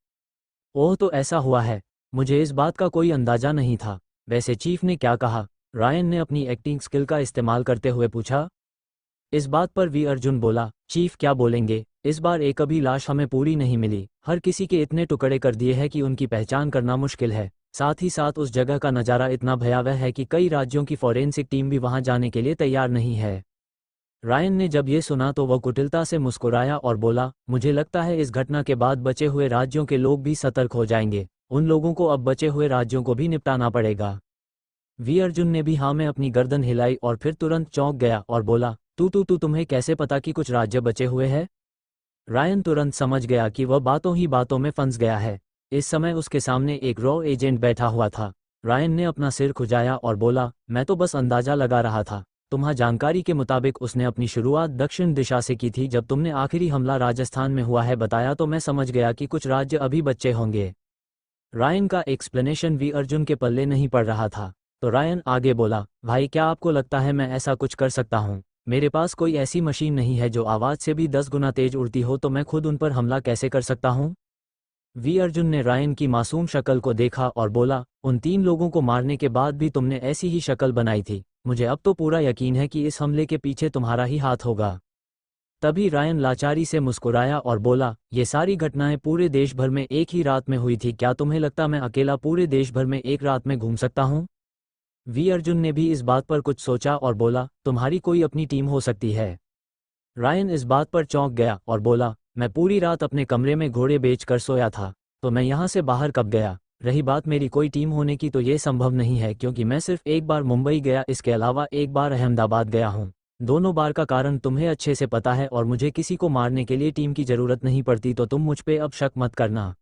ओह, तो ऐसा हुआ है, मुझे इस बात का कोई अंदाजा नहीं था। वैसे चीफ ने क्या कहा? रायन ने अपनी एक्टिंग स्किल का इस्तेमाल करते हुए पूछा। इस बात पर वी अर्जुन बोला, चीफ क्या बोलेंगे, इस बार एक भी लाश हमें पूरी नहीं मिली। हर किसी के इतने टुकड़े कर दिए हैं कि उनकी पहचान करना मुश्किल है। साथ ही साथ उस जगह का नज़ारा इतना भयावह है कि कई राज्यों की फॉरेंसिक टीम भी वहां जाने के लिए तैयार नहीं है। रायन ने जब ये सुना तो वह कुटिलता से मुस्कुराया और बोला, मुझे लगता है इस घटना के बाद बचे हुए राज्यों के लोग भी सतर्क हो जाएंगे। उन लोगों को अब बचे हुए राज्यों को भी निपटाना पड़ेगा। वी अर्जुन ने भी हाँ में अपनी गर्दन हिलाई और फिर तुरंत चौंक गया और बोला, तुम्हें कैसे पता कि कुछ राज्य बचे हुए हैं? रायन तुरंत समझ गया कि वह बातों ही बातों में फंस गया है। इस समय उसके सामने एक रॉ एजेंट बैठा हुआ था। रायन ने अपना सिर खुजाया और बोला, मैं तो बस अंदाजा लगा रहा था। तुम्हारी जानकारी के मुताबिक उसने अपनी शुरुआत दक्षिण दिशा से की थी। जब तुमने आखिरी हमला राजस्थान में हुआ है बताया तो मैं समझ गया कि कुछ राज्य अभी बच्चे होंगे। रायन का एक्सप्लेनेशन वी अर्जुन के पल्ले नहीं पड़ रहा था, तो रायन आगे बोला, भाई क्या आपको लगता है मैं ऐसा कुछ कर सकता हूँ? मेरे पास कोई ऐसी मशीन नहीं है जो आवाज़ से भी 10 गुना तेज उड़ती हो, तो मैं खुद उन पर हमला कैसे कर सकता हूँ? वी अर्जुन ने रायन की मासूम शक्ल को देखा और बोला, उन 3 लोगों को मारने के बाद भी तुमने ऐसी ही शक्ल बनाई थी। मुझे अब तो पूरा यकीन है कि इस हमले के पीछे तुम्हारा ही हाथ होगा। तभी रायन लाचारी से मुस्कुराया और बोला, ये सारी घटनाएं पूरे देश भर में एक ही रात में हुई थी। क्या तुम्हें लगता मैं अकेला पूरे देश भर में एक रात में घूम सकता हूँ? वी अर्जुन ने भी इस बात पर कुछ सोचा और बोला, तुम्हारी कोई अपनी टीम हो सकती है। रायन इस बात पर चौंक गया और बोला, मैं पूरी रात अपने कमरे में घोड़े बेचकर सोया था, तो मैं यहाँ से बाहर कब गया? रही बात मेरी कोई टीम होने की, तो ये संभव नहीं है क्योंकि मैं सिर्फ एक बार मुंबई गया, इसके अलावा एक बार अहमदाबाद गया हूँ। दोनों बार का कारण तुम्हें अच्छे से पता है और मुझे किसी को मारने के लिए टीम की जरूरत नहीं पड़ती, तो तुम मुझ पे अब शक मत करना।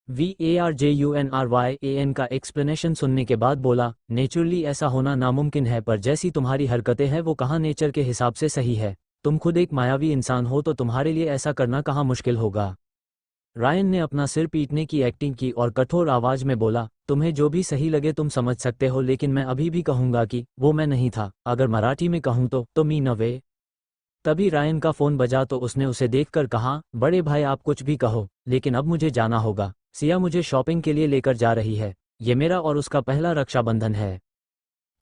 VARJUNRYAN का एक्सप्लेनेशन सुनने के बाद बोला, नेचुरली ऐसा होना नामुमकिन है, पर जैसी तुम्हारी हरकतें हैं वो कहाँ नेचर के हिसाब से सही है। तुम खुद एक मायावी इंसान हो, तो तुम्हारे लिए ऐसा करना कहाँ मुश्किल होगा। रायन ने अपना सिर पीटने की एक्टिंग की और कठोर आवाज में बोला, तुम्हें जो भी सही लगे तुम समझ सकते हो, लेकिन मैं अभी भी कहूंगा कि वो मैं नहीं था। अगर मराठी में कहूं तो मी नवे। तभी रायन का फोन बजा तो उसने उसे देखकर कहा, बड़े भाई आप कुछ भी कहो, लेकिन अब मुझे जाना होगा। सिया मुझे शॉपिंग के लिए लेकर जा रही है। ये मेरा और उसका पहला रक्षाबंधन है।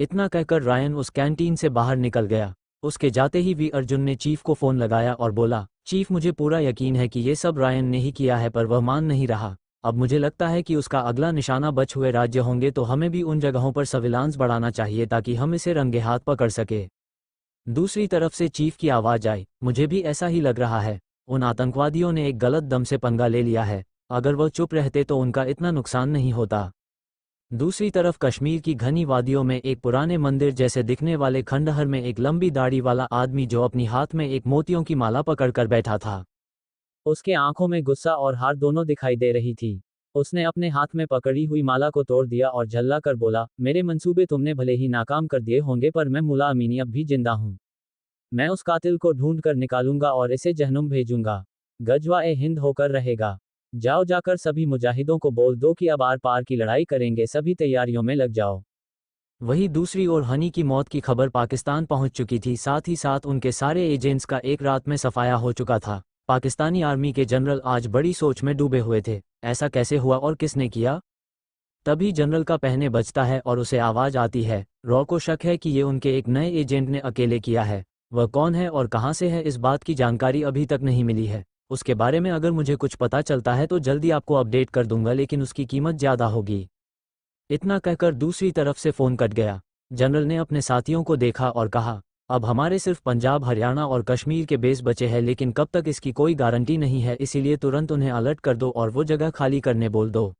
इतना कहकर रायन उस कैंटीन से बाहर निकल गया। उसके जाते ही वी अर्जुन ने चीफ को फोन लगाया और बोला, चीफ मुझे पूरा यकीन है कि ये सब रायन ने ही किया है, पर वह मान नहीं रहा। अब मुझे लगता है कि उसका अगला निशाना बच हुए राज्य होंगे, तो हमें भी उन जगहों पर सर्विलांस बढ़ाना चाहिए ताकि हम इसे रंगे हाथ पकड़ सके। दूसरी तरफ से चीफ की आवाज आई, मुझे भी ऐसा ही लग रहा है। उन आतंकवादियों ने एक गलत दम से पंगा ले लिया है। अगर वह चुप रहते तो उनका इतना नुकसान नहीं होता। दूसरी तरफ कश्मीर की घनी वादियों में एक पुराने मंदिर जैसे दिखने वाले खंडहर में एक लंबी दाढ़ी वाला आदमी जो अपनी हाथ में एक मोतियों की माला पकड़कर बैठा था। उसके आंखों में गुस्सा और हार दोनों दिखाई दे रही थी। उसने अपने हाथ में पकड़ी हुई माला को तोड़ दिया और झल्ला कर बोला, मेरे मंसूबे तुमने भले ही नाकाम कर दिए होंगे, पर मैं मुला अमीनी अब भी जिंदा हूँ। मैं उस कातिल को ढूंढ कर निकालूंगा और इसे जहनुम भेजूंगा। गजवा ए हिंद होकर रहेगा। जाओ जाकर सभी मुजाहिदों को बोल दो कि अब आर पार की लड़ाई करेंगे, सभी तैयारियों में लग जाओ। वहीं दूसरी ओर हनी की मौत की खबर पाकिस्तान पहुंच चुकी थी, साथ ही साथ उनके सारे एजेंट्स का एक रात में सफाया हो चुका था। पाकिस्तानी आर्मी के जनरल आज बड़ी सोच में डूबे हुए थे। ऐसा कैसे हुआ और किसने किया? तभी जनरल का पहने बजता है और उसे आवाज आती है, रॉ को शक है कि ये उनके एक नए एजेंट ने अकेले किया है। वह कौन है और कहां से है, इस बात की जानकारी अभी तक नहीं मिली है। उसके बारे में अगर मुझे कुछ पता चलता है तो जल्दी आपको अपडेट कर दूंगा, लेकिन उसकी कीमत ज्यादा होगी। इतना कहकर दूसरी तरफ से फोन कट गया। जनरल ने अपने साथियों को देखा और कहा, अब हमारे सिर्फ पंजाब, हरियाणा और कश्मीर के बेस बचे हैं, लेकिन कब तक इसकी कोई गारंटी नहीं है, इसीलिए तुरंत उन्हें अलर्ट कर दो और वो जगह खाली करने बोल दो।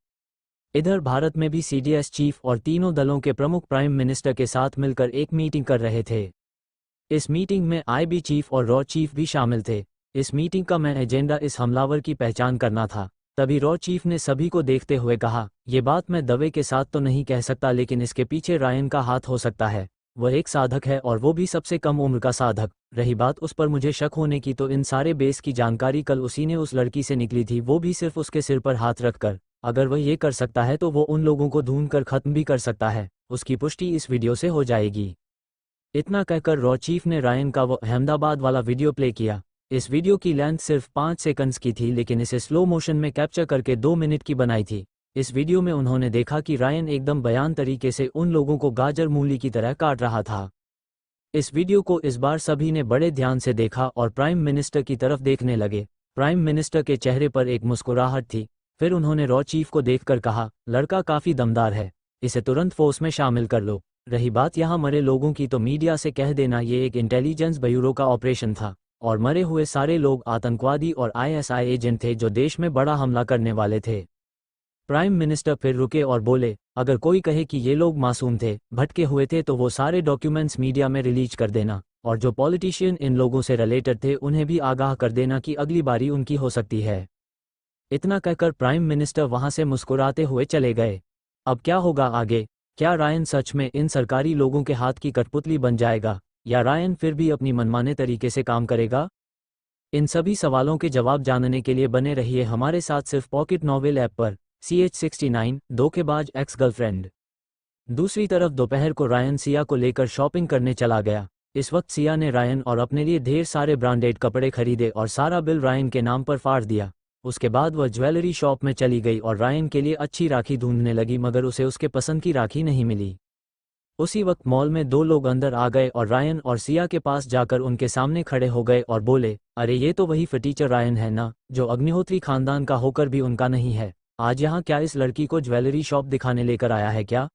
इधर भारत में भी CDS चीफ और तीनों दलों के प्रमुख प्राइम मिनिस्टर के साथ मिलकर एक मीटिंग कर रहे थे। इस मीटिंग में IB चीफ और रॉ चीफ भी शामिल थे। इस मीटिंग का मेन एजेंडा इस हमलावर की पहचान करना था। तभी रॉ चीफ ने सभी को देखते हुए कहा, ये बात मैं दवे के साथ तो नहीं कह सकता, लेकिन इसके पीछे रायन का हाथ हो सकता है। वह एक साधक है और वो भी सबसे कम उम्र का साधक। रही बात उस पर मुझे शक होने की, तो इन सारे बेस की जानकारी कल उसी ने उस लड़की से निकली थी, वो भी सिर्फ उसके सिर पर हाथ रखकर। अगर वह ये कर सकता है तो वो उन लोगों को ढूंढ कर खत्म भी कर सकता है। उसकी पुष्टि इस वीडियो से हो जाएगी। इतना कहकर रॉ चीफ ने रायन का वो अहमदाबाद वाला वीडियो प्ले किया। इस वीडियो की लेंथ सिर्फ 5 सेकंड्स की थी, लेकिन इसे स्लो मोशन में कैप्चर करके 2 मिनट की बनाई थी। इस वीडियो में उन्होंने देखा कि रायन एकदम बयान तरीके से उन लोगों को गाजर मूली की तरह काट रहा था। इस वीडियो को इस बार सभी ने बड़े ध्यान से देखा और प्राइम मिनिस्टर की तरफ देखने लगे। प्राइम मिनिस्टर के चेहरे पर एक मुस्कुराहट थी। फिर उन्होंने रॉ चीफ को देखकर कहा, लड़का काफी दमदार है, इसे तुरंत फोर्स में शामिल कर लो। रही बात यहाँ मरे लोगों की, तो मीडिया से कह देना ये एक इंटेलिजेंस ब्यूरो का ऑपरेशन था और मरे हुए सारे लोग आतंकवादी और ISI एजेंट थे जो देश में बड़ा हमला करने वाले थे। प्राइम मिनिस्टर फिर रुके और बोले, अगर कोई कहे कि ये लोग मासूम थे, भटके हुए थे, तो वो सारे डॉक्यूमेंट्स मीडिया में रिलीज कर देना, और जो पॉलिटिशियन इन लोगों से रिलेटेड थे उन्हें भी आगाह कर देना कि अगली बारी उनकी हो सकती है। इतना कहकर प्राइम मिनिस्टर वहां से मुस्कुराते हुए चले गए। अब क्या होगा आगे? क्या रायन सच में इन सरकारी लोगों के हाथ की कठपुतली बन जाएगा, या रायन फिर भी अपनी मनमाने तरीके से काम करेगा? इन सभी सवालों के जवाब जानने के लिए बने रहिए हमारे साथ सिर्फ पॉकेट नॉवेल ऐप पर। CH69 धोखेबाज एक्स गर्लफ्रेंड। दूसरी तरफ दोपहर को रायन सिया को लेकर शॉपिंग करने चला गया। इस वक्त सिया ने रायन और अपने लिए ढेर सारे ब्रांडेड कपड़े खरीदे और सारा बिल रायन के नाम पर फाड़ दिया। उसके बाद वह ज्वेलरी शॉप में चली गई और रायन के लिए अच्छी राखी ढूंढने लगी, मगर उसे उसके पसंद की राखी नहीं मिली। उसी वक्त मॉल में दो लोग अंदर आ गए और रायन और सिया के पास जाकर उनके सामने खड़े हो गए और बोले, अरे ये तो वही फटीचर रायन है ना, जो अग्निहोत्री खानदान का होकर भी उनका नहीं है। आज यहाँ क्या इस लड़की को ज्वेलरी शॉप दिखाने लेकर आया है क्या?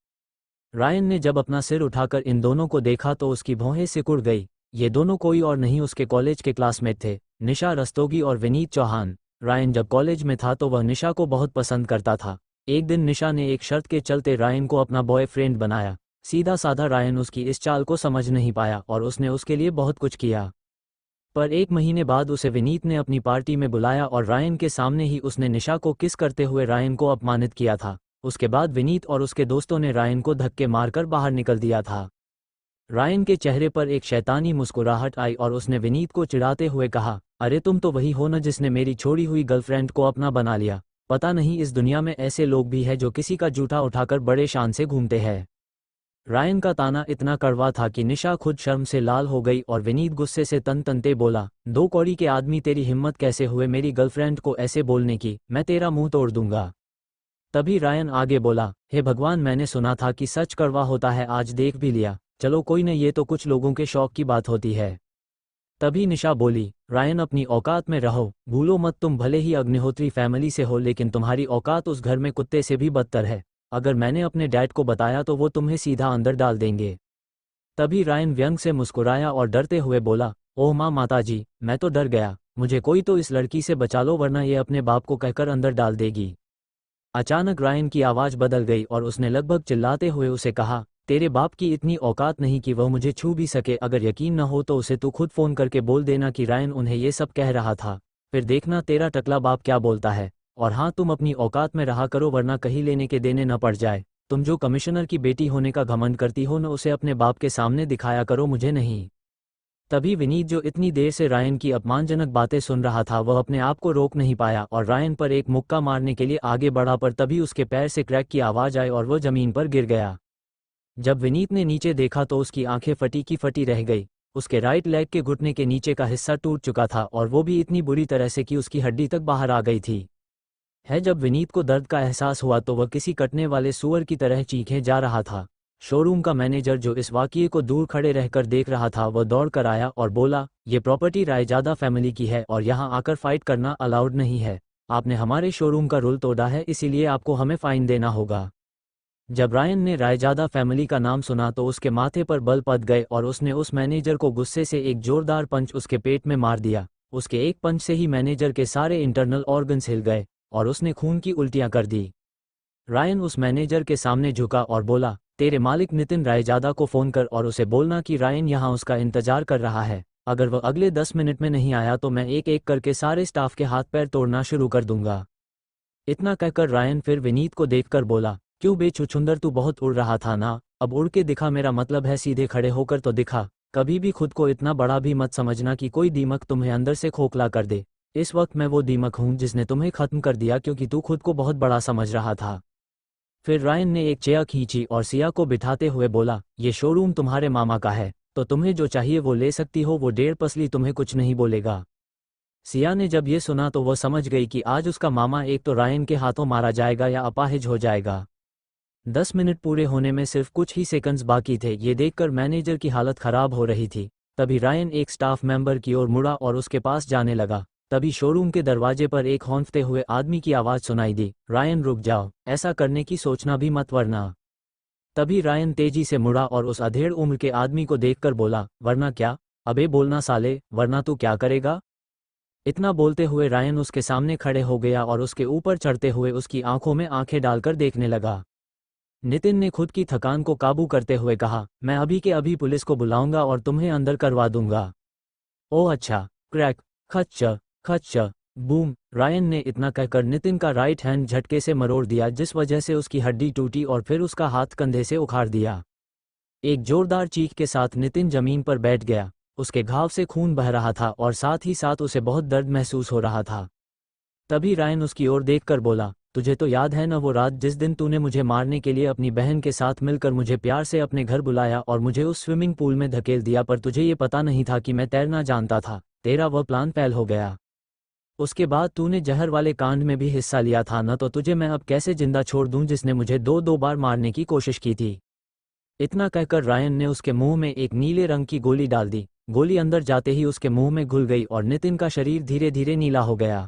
रायन ने जब अपना सिर उठाकर इन दोनों को देखा तो उसकी भौहें सिकुड़ गई। ये दोनों कोई और नहीं उसके कॉलेज के क्लासमेट थे, निशा रस्तोगी और विनीत चौहान। रायन जब कॉलेज में था तो वह निशा को बहुत पसंद करता था। एक दिन निशा ने एक शर्त के चलते रायन को अपना बॉयफ्रेंड बनाया। सीधा साधा रायन उसकी इस चाल को समझ नहीं पाया और उसने उसके लिए बहुत कुछ किया। पर एक महीने बाद उसे विनीत ने अपनी पार्टी में बुलाया और रायन के सामने ही उसने निशा को किस करते हुए रायन को अपमानित किया था। उसके बाद विनीत और उसके दोस्तों ने रायन को धक्के मारकर बाहर निकल दिया था। रायन के चेहरे पर एक शैतानी मुस्कुराहट आई और उसने विनीत को चिढ़ाते हुए कहा, अरे तुम तो वही हो न जिसने मेरी छोड़ी हुई गर्लफ्रेंड को अपना बना लिया। पता नहीं इस दुनिया में ऐसे लोग भी हैं जो किसी का जूठा उठाकर बड़े शान से घूमते हैं। रायन का ताना इतना कड़वा था कि निशा खुद शर्म से लाल हो गई और विनीत गुस्से से तनतनते बोला, दो कौड़ी के आदमी, तेरी हिम्मत कैसे हुए मेरी गर्लफ्रेंड को ऐसे बोलने की? मैं तेरा मुंह तोड़ दूंगा। तभी रायन आगे बोला, हे भगवान, मैंने सुना था कि सच कड़वा होता है, आज देख भी लिया। चलो कोई न, ये तो कुछ लोगों के शौक की बात होती है। तभी निशा बोली, रायन अपनी औकात में रहो, भूलो मत तुम भले ही अग्निहोत्री फैमिली से हो लेकिन तुम्हारी औकात उस घर में कुत्ते से भी बदतर है। अगर मैंने अपने डैड को बताया तो वो तुम्हें सीधा अंदर डाल देंगे। तभी रायन व्यंग से मुस्कुराया और डरते हुए बोला, ओह माँ माताजी, मैं तो डर गया, मुझे कोई तो इस लड़की से बचा लो वरना ये अपने बाप को कहकर अंदर डाल देगी। अचानक रायन की आवाज़ बदल गई और उसने लगभग चिल्लाते हुए उसे कहा, तेरे बाप की इतनी औकात नहीं कि वह मुझे छू भी सके। अगर यकीन न हो तो उसे तू खुद फ़ोन करके बोल देना कि रायन उन्हें ये सब कह रहा था, फिर देखना तेरा टकला बाप क्या बोलता है। और हाँ, तुम अपनी औकात में रहा करो वरना कहीं लेने के देने न पड़ जाए। तुम जो कमिश्नर की बेटी होने का घमंड करती हो न उसे अपने बाप के सामने दिखाया करो, मुझे नहीं। तभी विनीत, जो इतनी देर से रायन की अपमानजनक बातें सुन रहा था, वह अपने आप को रोक नहीं पाया और रायन पर एक मुक्का मारने के लिए आगे बढ़ा, पर तभी उसके पैर से क्रैक की आवाज़ आई और वह जमीन पर गिर गया। जब विनीत ने नीचे देखा तो उसकी आंखें फटी की फटी रह गई। उसके राइट लेग के घुटने के नीचे का हिस्सा टूट चुका था और वो भी इतनी बुरी तरह से कि उसकी हड्डी तक बाहर आ गई थी। जब विनीत को दर्द का एहसास हुआ तो वह किसी कटने वाले सूअर की तरह चीखे जा रहा था। शोरूम का मैनेजर, जो इस वाकये को दूर खड़े रहकर देख रहा था, वह दौड़ कर आया और बोला, ये प्रॉपर्टी रायजादा फैमिली की है और यहाँ आकर फाइट करना अलाउड नहीं है। आपने हमारे शोरूम का रूल तोड़ा है, इसीलिए आपको हमें फाइन देना होगा। जब रायन ने रायजादा फैमिली का नाम सुना तो उसके माथे पर बल पड़ गए और उसने उस मैनेजर को गुस्से से एक जोरदार पंच उसके पेट में मार दिया। उसके एक पंच से ही मैनेजर के सारे इंटरनल ऑर्गन्स हिल गए और उसने खून की उल्टियां कर दी। रायन उस मैनेजर के सामने झुका और बोला, तेरे मालिक नितिन रायजादा को फ़ोन कर और उसे बोलना कि रायन यहाँ उसका इंतजार कर रहा है। अगर वह अगले 10 मिनट में नहीं आया तो मैं एक एक करके सारे स्टाफ के हाथ पैर तोड़ना शुरू कर दूंगा। इतना कहकर रायन फिर विनीत को देखकर बोला, क्यों बे छुछुंदर, तू बहुत उड़ रहा था ना, अब उड़ के दिखा, मेरा मतलब है सीधे खड़े होकर तो दिखा। कभी भी खुद को इतना बड़ा भी मत समझना कि कोई दीमक तुम्हें अंदर से खोखला कर दे। इस वक्त मैं वो दीमक हूँ जिसने तुम्हें खत्म कर दिया क्योंकि तू खुद को बहुत बड़ा समझ रहा था। फिर रायन ने एक चेयर खींची और सिया को बिठाते हुए बोला, ये शोरूम तुम्हारे मामा का है तो तुम्हें जो चाहिए वो ले सकती हो, वो 1.5 पसली तुम्हें कुछ नहीं बोलेगा। सिया ने जब ये सुना तो वह समझ गई कि आज उसका मामा एक तो रायन के हाथों मारा जाएगा या अपाहिज हो जाएगा। 10 मिनट पूरे होने में सिर्फ कुछ ही सेकंड्स बाकी थे। ये देखकर मैनेजर की हालत खराब हो रही थी। तभी रायन एक स्टाफ मेंबर की ओर मुड़ा और उसके पास जाने लगा। तभी शोरूम के दरवाजे पर एक हौंफते हुए आदमी की आवाज़ सुनाई दी, रायन रुक जाओ, ऐसा करने की सोचना भी मत वरना। तभी रायन तेजी से मुड़ा और उस अधेड़ उम्र के आदमी को देखकर बोला, वरना क्या? अबे बोलना साले, वरना तू क्या करेगा? इतना बोलते हुए रायन उसके सामने खड़े हो गया और उसके ऊपर चढ़ते हुए उसकी आंखों में आंखें डालकर देखने लगा। नितिन ने खुद की थकान को काबू करते हुए कहा, मैं अभी के अभी पुलिस को बुलाऊंगा और तुम्हें अंदर करवा दूंगा। ओह अच्छा, क्रैक, खच्च खच्च, बूम। रायन ने इतना कहकर नितिन का राइट हैंड झटके से मरोड़ दिया, जिस वजह से उसकी हड्डी टूटी और फिर उसका हाथ कंधे से उखाड़ दिया। एक जोरदार चीख के साथ नितिन जमीन पर बैठ गया। उसके घाव से खून बह रहा था और साथ ही साथ उसे बहुत दर्द महसूस हो रहा था। तभी रायन उसकी ओर देखकर बोला, तुझे तो याद है न वो रात जिस दिन तूने मुझे मारने के लिए अपनी बहन के साथ मिलकर मुझे प्यार से अपने घर बुलाया और मुझे उस स्विमिंग पूल में धकेल दिया, पर तुझे ये पता नहीं था कि मैं तैरना जानता था। तेरा वह प्लान फेल हो गया। उसके बाद तूने जहर वाले कांड में भी हिस्सा लिया था न, तो तुझे मैं अब कैसे जिंदा छोड़ दूं जिसने मुझे दो दो बार मारने की कोशिश की थी। इतना कहकर रायन ने उसके मुंह में एक नीले रंग की गोली डाल दी। गोली अंदर जाते ही उसके मुंह में घुल गई और नितिन का शरीर धीरे धीरे नीला हो गया।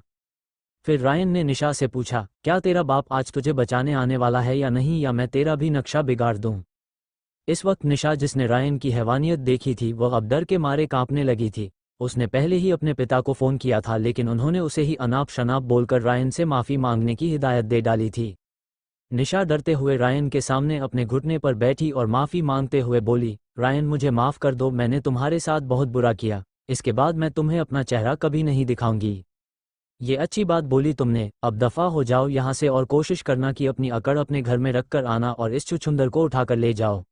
फिर रायन ने निशा से पूछा, क्या तेरा बाप आज तुझे बचाने आने वाला है या नहीं, या मैं तेरा भी नक्शा बिगाड़ दूं। इस वक्त निशा, जिसने रायन की हैवानियत देखी थी, वह अब डर के मारे कांपने लगी थी। उसने पहले ही अपने पिता को फ़ोन किया था, लेकिन उन्होंने उसे ही अनाप शनाप बोलकर रायन से माफ़ी मांगने की हिदायत दे डाली थी। निशा डरते हुए रायन के सामने अपने घुटने पर बैठी और माफ़ी मांगते हुए बोली, रायन मुझे माफ़ कर दो, मैंने तुम्हारे साथ बहुत बुरा किया। इसके बाद मैं तुम्हें अपना चेहरा कभी नहीं दिखाऊंगी। ये अच्छी बात बोली तुमने, अब दफ़ा हो जाओ यहाँ से और कोशिश करना कि अपनी अकड़ अपने घर में रख कर आना और इस छुछुंदर को उठाकर ले जाओ।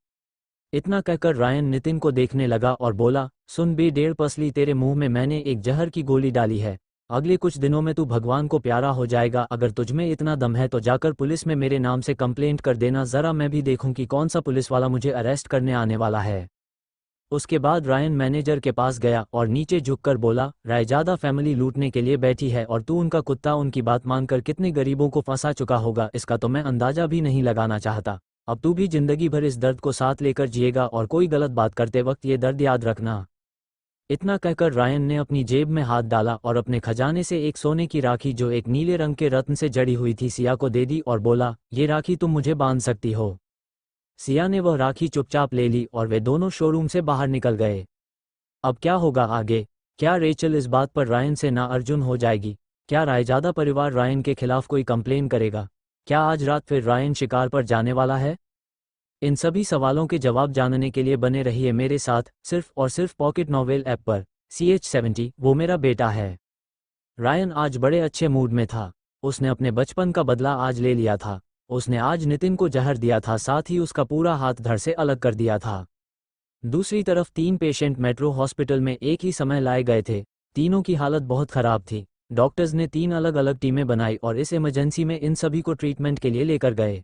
इतना कहकर रायन नितिन को देखने लगा और बोला, सुन बे डेढ़ पसली, तेरे मुंह में मैंने एक जहर की गोली डाली है। अगले कुछ दिनों में तू भगवान को प्यारा हो जाएगा। अगर तुझमें इतना दम है तो जाकर पुलिस में मेरे नाम से कंप्लेंट कर देना, ज़रा मैं भी देखूं कि कौन सा पुलिस वाला मुझे अरेस्ट करने आने वाला है। उसके बाद रायन मैनेजर के पास गया और नीचे झुककर बोला, रायजादा फैमिली लूटने के लिए बैठी है और तू उनका कुत्ता उनकी बात मानकर कितने गरीबों को फंसा चुका होगा, इसका तो मैं अंदाजा भी नहीं लगाना चाहता। अब तू भी जिंदगी भर इस दर्द को साथ लेकर जिएगा और कोई गलत बात करते वक्त ये दर्द याद रखना। इतना कहकर रायन ने अपनी जेब में हाथ डाला और अपने खजाने से एक सोने की राखी जो एक नीले रंग के रत्न से जड़ी हुई थी सिया को दे दी और बोला, ये राखी तुम मुझे बांध सकती हो। सिया ने वह राखी चुपचाप ले ली और वे दोनों शोरूम से बाहर निकल गए। अब क्या होगा आगे? क्या रेचल इस बात पर रायन से नाअर्जुन हो जाएगी? क्या रायजादा परिवार रायन के खिलाफ कोई कंप्लेन करेगा? क्या आज रात फिर रायन शिकार पर जाने वाला है? इन सभी सवालों के जवाब जानने के लिए बने रहिए मेरे साथ, सिर्फ और सिर्फ पॉकेट नॉवेल ऐप पर। CH70 वो मेरा बेटा है। रायन आज बड़े अच्छे मूड में था। उसने अपने बचपन का बदला आज ले लिया था। उसने आज नितिन को जहर दिया था, साथ ही उसका पूरा हाथ धड़ से अलग कर दिया था। दूसरी तरफ 3 पेशेंट मेट्रो हॉस्पिटल में एक ही समय लाए गए थे। तीनों की हालत बहुत खराब थी। डॉक्टर्स ने 3 अलग अलग टीमें बनाई और इस इमरजेंसी में इन सभी को ट्रीटमेंट के लिए लेकर गए।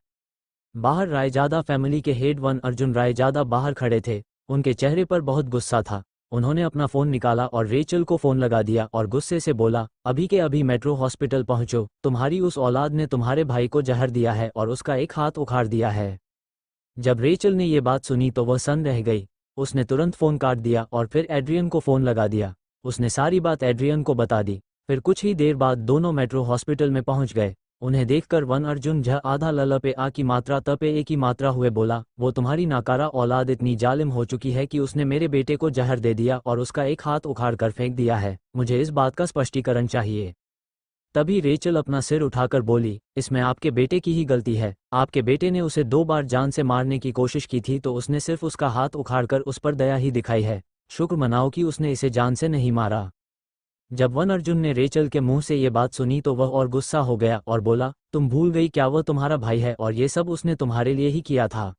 बाहर रायजादा फैमिली के हेड वन अर्जुन रायजादा बाहर खड़े थे। उनके चेहरे पर बहुत गुस्सा था। उन्होंने अपना फ़ोन निकाला और रेचल को फ़ोन लगा दिया और गुस्से से बोला, अभी के अभी मेट्रो हॉस्पिटल पहुंचो, तुम्हारी उस औलाद ने तुम्हारे भाई को जहर दिया है और उसका एक हाथ उखाड़ दिया है। जब रेचल ने ये बात सुनी तो वह सन्न रह गई। उसने तुरंत फ़ोन काट दिया और फिर एड्रियन को फ़ोन लगा दिया। उसने सारी बात एड्रियन को बता दी। फिर कुछ ही देर बाद दोनों मेट्रो हॉस्पिटल में पहुंच गए। उन्हें देखकर वन अर्जुन झ आधा लल पे आ की मात्रा तपे ए की मात्रा हुए बोला, वो तुम्हारी नाकारा औलाद इतनी जालिम हो चुकी है कि उसने मेरे बेटे को जहर दे दिया और उसका एक हाथ उखाड़ कर फेंक दिया है। मुझे इस बात का स्पष्टीकरण चाहिए। तभी रेचल अपना सिर उठाकर बोली, इसमें आपके बेटे की ही गलती है। आपके बेटे ने उसे 2 बार जान से मारने की कोशिश की थी तो उसने सिर्फ उसका हाथ उखाड़कर उस पर दया ही दिखाई है। शुक्र मनाओ कि उसने इसे जान से नहीं मारा। जब वन अर्जुन ने रेचल के मुंह से ये बात सुनी तो वह और गुस्सा हो गया और बोला, तुम भूल गई क्या वह तुम्हारा भाई है और ये सब उसने तुम्हारे लिए ही किया था।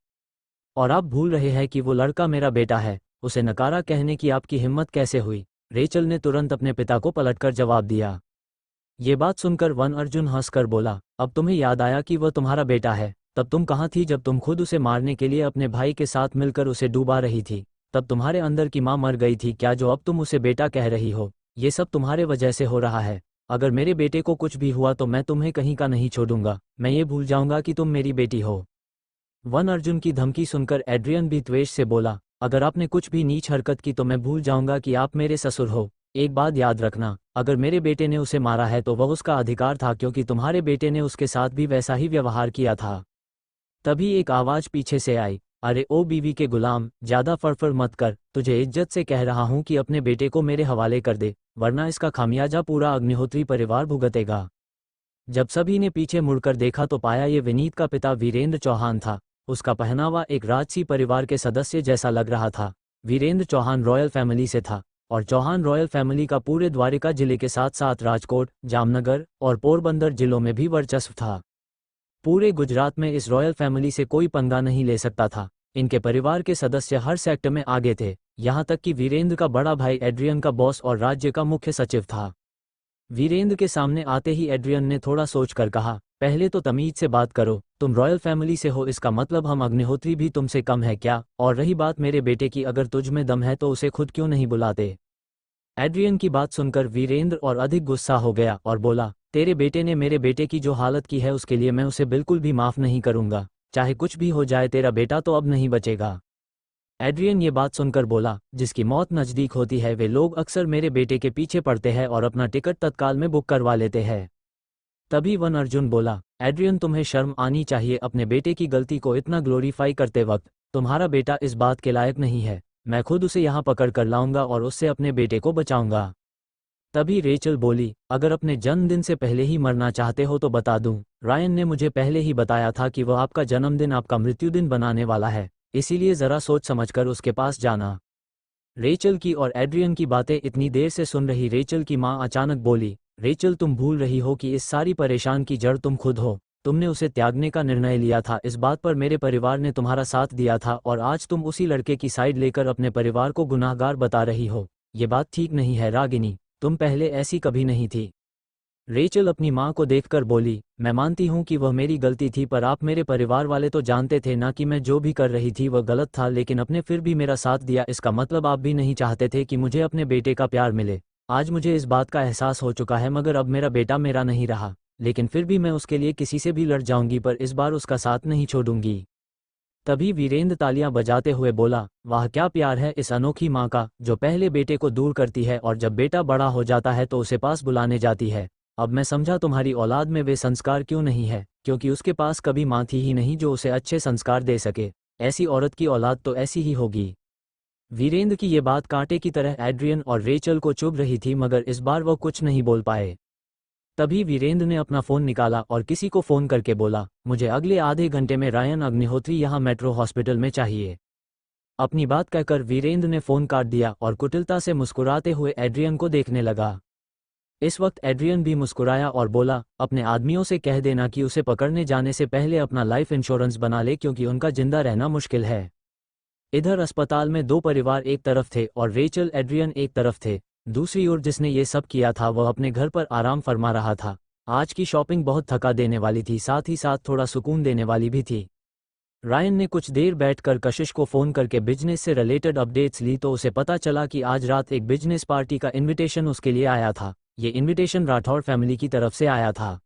और आप भूल रहे हैं कि वो लड़का मेरा बेटा है। उसे नकारा कहने की आपकी हिम्मत कैसे हुई? रेचल ने तुरंत अपने पिता को पलटकर जवाब दिया। ये बात सुनकर वन अर्जुन हंसकर बोला, अब तुम्हें याद आया कि वह तुम्हारा बेटा है। तब तुम कहाँ थी जब तुम खुद उसे मारने के लिए अपने भाई के साथ मिलकर उसे डूबा रही थी? तब तुम्हारे अंदर की माँ मर गई थी क्या, जो अब तुम उसे बेटा कह रही हो? ये सब तुम्हारे वजह से हो रहा है। अगर मेरे बेटे को कुछ भी हुआ तो मैं तुम्हें कहीं का नहीं छोड़ूंगा। मैं ये भूल जाऊंगा कि तुम मेरी बेटी हो। वन अर्जुन की धमकी सुनकर एड्रियन भी द्वेष से बोला, अगर आपने कुछ भी नीच हरकत की तो मैं भूल जाऊंगा कि आप मेरे ससुर हो। एक बात याद रखना, अगर मेरे बेटे ने उसे मारा है तो वह उसका अधिकार था, क्योंकि तुम्हारे बेटे ने उसके साथ भी वैसा ही व्यवहार किया था। तभी एक आवाज पीछे से आई, अरे ओ बीवी के गुलाम, ज्यादा फड़फड़ मत कर। तुझे इज्जत से कह रहा हूं कि अपने बेटे को मेरे हवाले कर दे, वरना इसका खामियाजा पूरा अग्निहोत्री परिवार भुगतेगा। जब सभी ने पीछे मुड़कर देखा तो पाया ये विनीत का पिता वीरेंद्र चौहान था। उसका पहनावा एक राजसी परिवार के सदस्य जैसा लग रहा था। वीरेंद्र चौहान रॉयल फैमिली से था और चौहान रॉयल फैमिली का पूरे द्वारिका जिले के साथ साथ राजकोट, जामनगर और पोरबंदर जिलों में भी वर्चस्व था। पूरे गुजरात में इस रॉयल फैमिली से कोई पंगा नहीं ले सकता था। इनके परिवार के सदस्य हर सेक्टर में आगे थे, यहाँ तक कि वीरेंद्र का बड़ा भाई एड्रियन का बॉस और राज्य का मुख्य सचिव था। वीरेंद्र के सामने आते ही एड्रियन ने थोड़ा सोचकर कहा, पहले तो तमीज से बात करो। तुम रॉयल फैमिली से हो, इसका मतलब हम अग्निहोत्री भी तुमसे कम है क्या? और रही बात मेरे बेटे की, अगर तुझ में दम है तो उसे खुद क्यों नहीं बुलाते? एड्रियन की बात सुनकर वीरेंद्र और अधिक गुस्सा हो गया और बोला, तेरे बेटे ने मेरे बेटे की जो हालत की है उसके लिए मैं उसे बिल्कुल भी माफ़ नहीं करूंगा। चाहे कुछ भी हो जाए तेरा बेटा तो अब नहीं बचेगा। एड्रियन ये बात सुनकर बोला, जिसकी मौत नज़दीक होती है वे लोग अक्सर मेरे बेटे के पीछे पड़ते हैं और अपना टिकट तत्काल में बुक करवा लेते हैं। तभी वन अर्जुन बोला, एड्रियन तुम्हें शर्म आनी चाहिए अपने बेटे की गलती को इतना ग्लोरीफाई करते वक्त। तुम्हारा बेटा इस बात के लायक नहीं है। मैं खुद उसे यहाँ पकड़ कर लाऊंगा और उससे अपने बेटे को बचाऊंगा। तभी रेचल बोली, अगर अपने जन्मदिन से पहले ही मरना चाहते हो तो बता दूं, रायन ने मुझे पहले ही बताया था कि वह आपका जन्मदिन आपका मृत्युदिन बनाने वाला है, इसीलिए ज़रा सोच समझकर उसके पास जाना। रेचल की और एड्रियन की बातें इतनी देर से सुन रही रेचल की माँ अचानक बोली, रेचल तुम भूल रही हो कि इस सारी परेशान की जड़ तुम खुद हो। तुमने उसे त्यागने का निर्णय लिया था, इस बात पर मेरे परिवार ने तुम्हारा साथ दिया था और आज तुम उसी लड़के की साइड लेकर अपने परिवार को गुनाहगार बता रही हो। ये बात ठीक नहीं है रागिनी, तुम पहले ऐसी कभी नहीं थी। रेचल अपनी माँ को देखकर बोली, मैं मानती हूँ कि वह मेरी गलती थी पर आप मेरे परिवार वाले तो जानते थे ना कि मैं जो भी कर रही थी वह गलत था, लेकिन अपने फिर भी मेरा साथ दिया। इसका मतलब आप भी नहीं चाहते थे कि मुझे अपने बेटे का प्यार मिले। आज मुझे इस बात का एहसास हो चुका है, मगर अब मेरा बेटा मेरा नहीं रहा, लेकिन फिर भी मैं उसके लिए किसी से भी लड़ जाऊंगी पर इस बार उसका साथ नहीं छोड़ूंगी। तभी वीरेंद्र तालियां बजाते हुए बोला, वाह क्या प्यार है इस अनोखी माँ का, जो पहले बेटे को दूर करती है और जब बेटा बड़ा हो जाता है तो उसे पास बुलाने जाती है। अब मैं समझा तुम्हारी औलाद में वे संस्कार क्यों नहीं है, क्योंकि उसके पास कभी माँ थी ही नहीं जो उसे अच्छे संस्कार दे सके। ऐसी औरत की औलाद तो ऐसी ही होगी। वीरेंद्र की ये बात कांटे की तरह एड्रियन और रेचल को चुभ रही थी, मगर इस बार वह कुछ नहीं बोल पाए। तभी वीरेंद्र ने अपना फ़ोन निकाला और किसी को फ़ोन करके बोला, मुझे अगले आधे घंटे में रायन अग्निहोत्री यहाँ मेट्रो हॉस्पिटल में चाहिए। अपनी बात कहकर वीरेंद्र ने फ़ोन काट दिया और कुटिलता से मुस्कुराते हुए एड्रियन को देखने लगा। इस वक्त एड्रियन भी मुस्कुराया और बोला, अपने आदमियों से कह देना कि उसे पकड़ने जाने से पहले अपना लाइफ इंश्योरेंस बना ले, क्योंकि उनका जिंदा रहना मुश्किल है। इधर अस्पताल में दो परिवार एक तरफ थे और रेचल एड्रियन एक तरफ थे। दूसरी ओर जिसने ये सब किया था वह अपने घर पर आराम फरमा रहा था। आज की शॉपिंग बहुत थका देने वाली थी, साथ ही साथ थोड़ा सुकून देने वाली भी थी। रायन ने कुछ देर बैठकर कशिश को फ़ोन करके बिजनेस से रिलेटेड अपडेट्स ली तो उसे पता चला कि आज रात एक बिजनेस पार्टी का इन्विटेशन उसके लिए आया था। ये इन्विटेशन राठौर फैमिली की तरफ से आया था।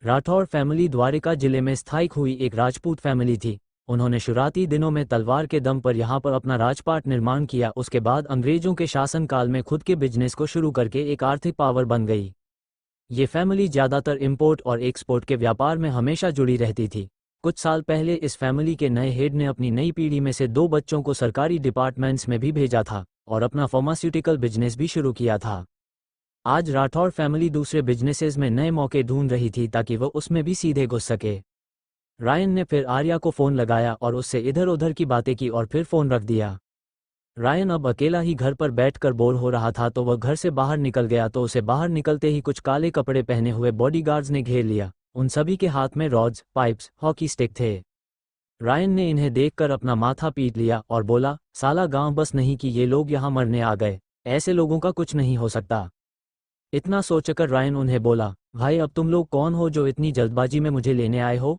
राठौर फैमिली द्वारिका जिले में स्थायिक हुई एक राजपूत फैमिली थी। उन्होंने शुरुआती दिनों में तलवार के दम पर यहाँ पर अपना राजपाट निर्माण किया, उसके बाद अंग्रेजों के शासनकाल में खुद के बिजनेस को शुरू करके एक आर्थिक पावर बन गई। ये फैमिली ज़्यादातर इंपोर्ट और एक्सपोर्ट के व्यापार में हमेशा जुड़ी रहती थी। कुछ साल पहले इस फैमिली के नए हेड ने अपनी नई पीढ़ी में से 2 बच्चों को सरकारी डिपार्टमेंट्स में भी भेजा था और अपना फार्मास्यूटिकल बिजनेस भी शुरू किया था। आज राठौर फैमिली दूसरे बिजनेसेस में नए मौके ढूंढ रही थी ताकि वह उसमें भी सीधे घुस सके। रायन ने फिर आर्या को फ़ोन लगाया और उससे इधर उधर की बातें की और फिर फ़ोन रख दिया। रायन अब अकेला ही घर पर बैठकर बोर हो रहा था तो वह घर से बाहर निकल गया तो उसे बाहर निकलते ही कुछ काले कपड़े पहने हुए बॉडीगार्ड्स ने घेर लिया। उन सभी के हाथ में रॉड्स, पाइप्स, हॉकी स्टिक थे। रायन ने इन्हें देखकर अपना माथा पीट लिया और बोला, साला गांव बस नहीं कि ये लोग यहाँ मरने आ गए, ऐसे लोगों का कुछ नहीं हो सकता। इतना सोचकर रायन उन्हें बोला, भाई अब तुम लोग कौन हो जो इतनी जल्दबाजी में मुझे लेने आए हो?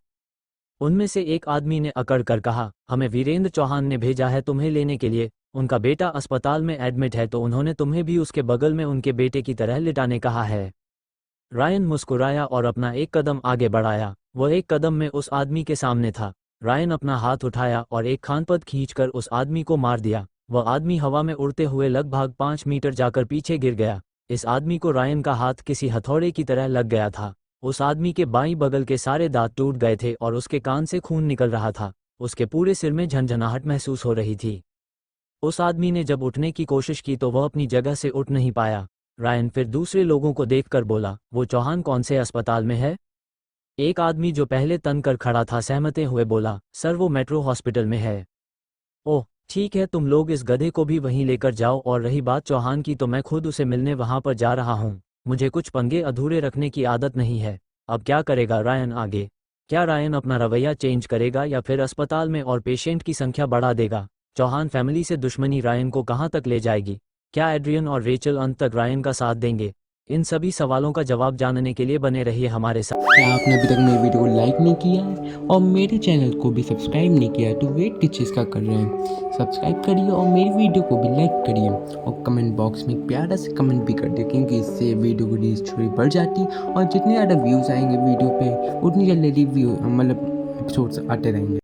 उनमें से एक आदमी ने अकड़ कर कहा, हमें वीरेंद्र चौहान ने भेजा है तुम्हें लेने के लिए। उनका बेटा अस्पताल में एडमिट है तो उन्होंने तुम्हें भी उसके बगल में उनके बेटे की तरह लिटाने कहा है। रायन मुस्कुराया और अपना एक कदम आगे बढ़ाया। वह एक कदम में उस आदमी के सामने था। रायन अपना हाथ उठाया और एक खानपद खींचकर उस आदमी को मार दिया। वह आदमी हवा में उड़ते हुए लगभग 5 मीटर जाकर पीछे गिर गया। इस आदमी को रायन का हाथ किसी हथौड़े की तरह लग गया था। उस आदमी के बाईं बगल के सारे दांत टूट गए थे और उसके कान से खून निकल रहा था। उसके पूरे सिर में झनझनाहट महसूस हो रही थी। उस आदमी ने जब उठने की कोशिश की तो वह अपनी जगह से उठ नहीं पाया। रायन फिर दूसरे लोगों को देखकर बोला, वो चौहान कौन से अस्पताल में है? एक आदमी जो पहले तन कर खड़ा था सहमते हुए बोला, सर वो मेट्रो हॉस्पिटल में है। ओह ठीक है, तुम लोग इस गधे को भी वहीं लेकर जाओ, और रही बात चौहान की तो मैं खुद उसे मिलने वहां पर जा रहा हूं। मुझे कुछ पंगे अधूरे रखने की आदत नहीं है। अब क्या करेगा रायन आगे? क्या रायन अपना रवैया चेंज करेगा या फिर अस्पताल में और पेशेंट की संख्या बढ़ा देगा? चौहान फैमिली से दुश्मनी रायन को कहां तक ले जाएगी? क्या एड्रियन और रेचल अंत तक रायन का साथ देंगे? इन सभी सवालों का जवाब जानने के लिए बने रहिए हमारे साथ। क्या आपने अभी तक मेरी वीडियो को लाइक नहीं किया है और मेरे चैनल को भी सब्सक्राइब नहीं किया है तो वेट किस चीज़ का कर रहे हैं। सब्सक्राइब करिए और मेरी वीडियो को भी लाइक करिए और कमेंट बॉक्स में प्यारा से कमेंट भी कर दिए, क्योंकि इससे वीडियो की रीच थोड़ी बढ़ जाती और जितने ज़्यादा व्यूज़ आएंगे वीडियो पे उतनी जल्दी व्यू मतलब एपिसोड्स आते रहेंगे।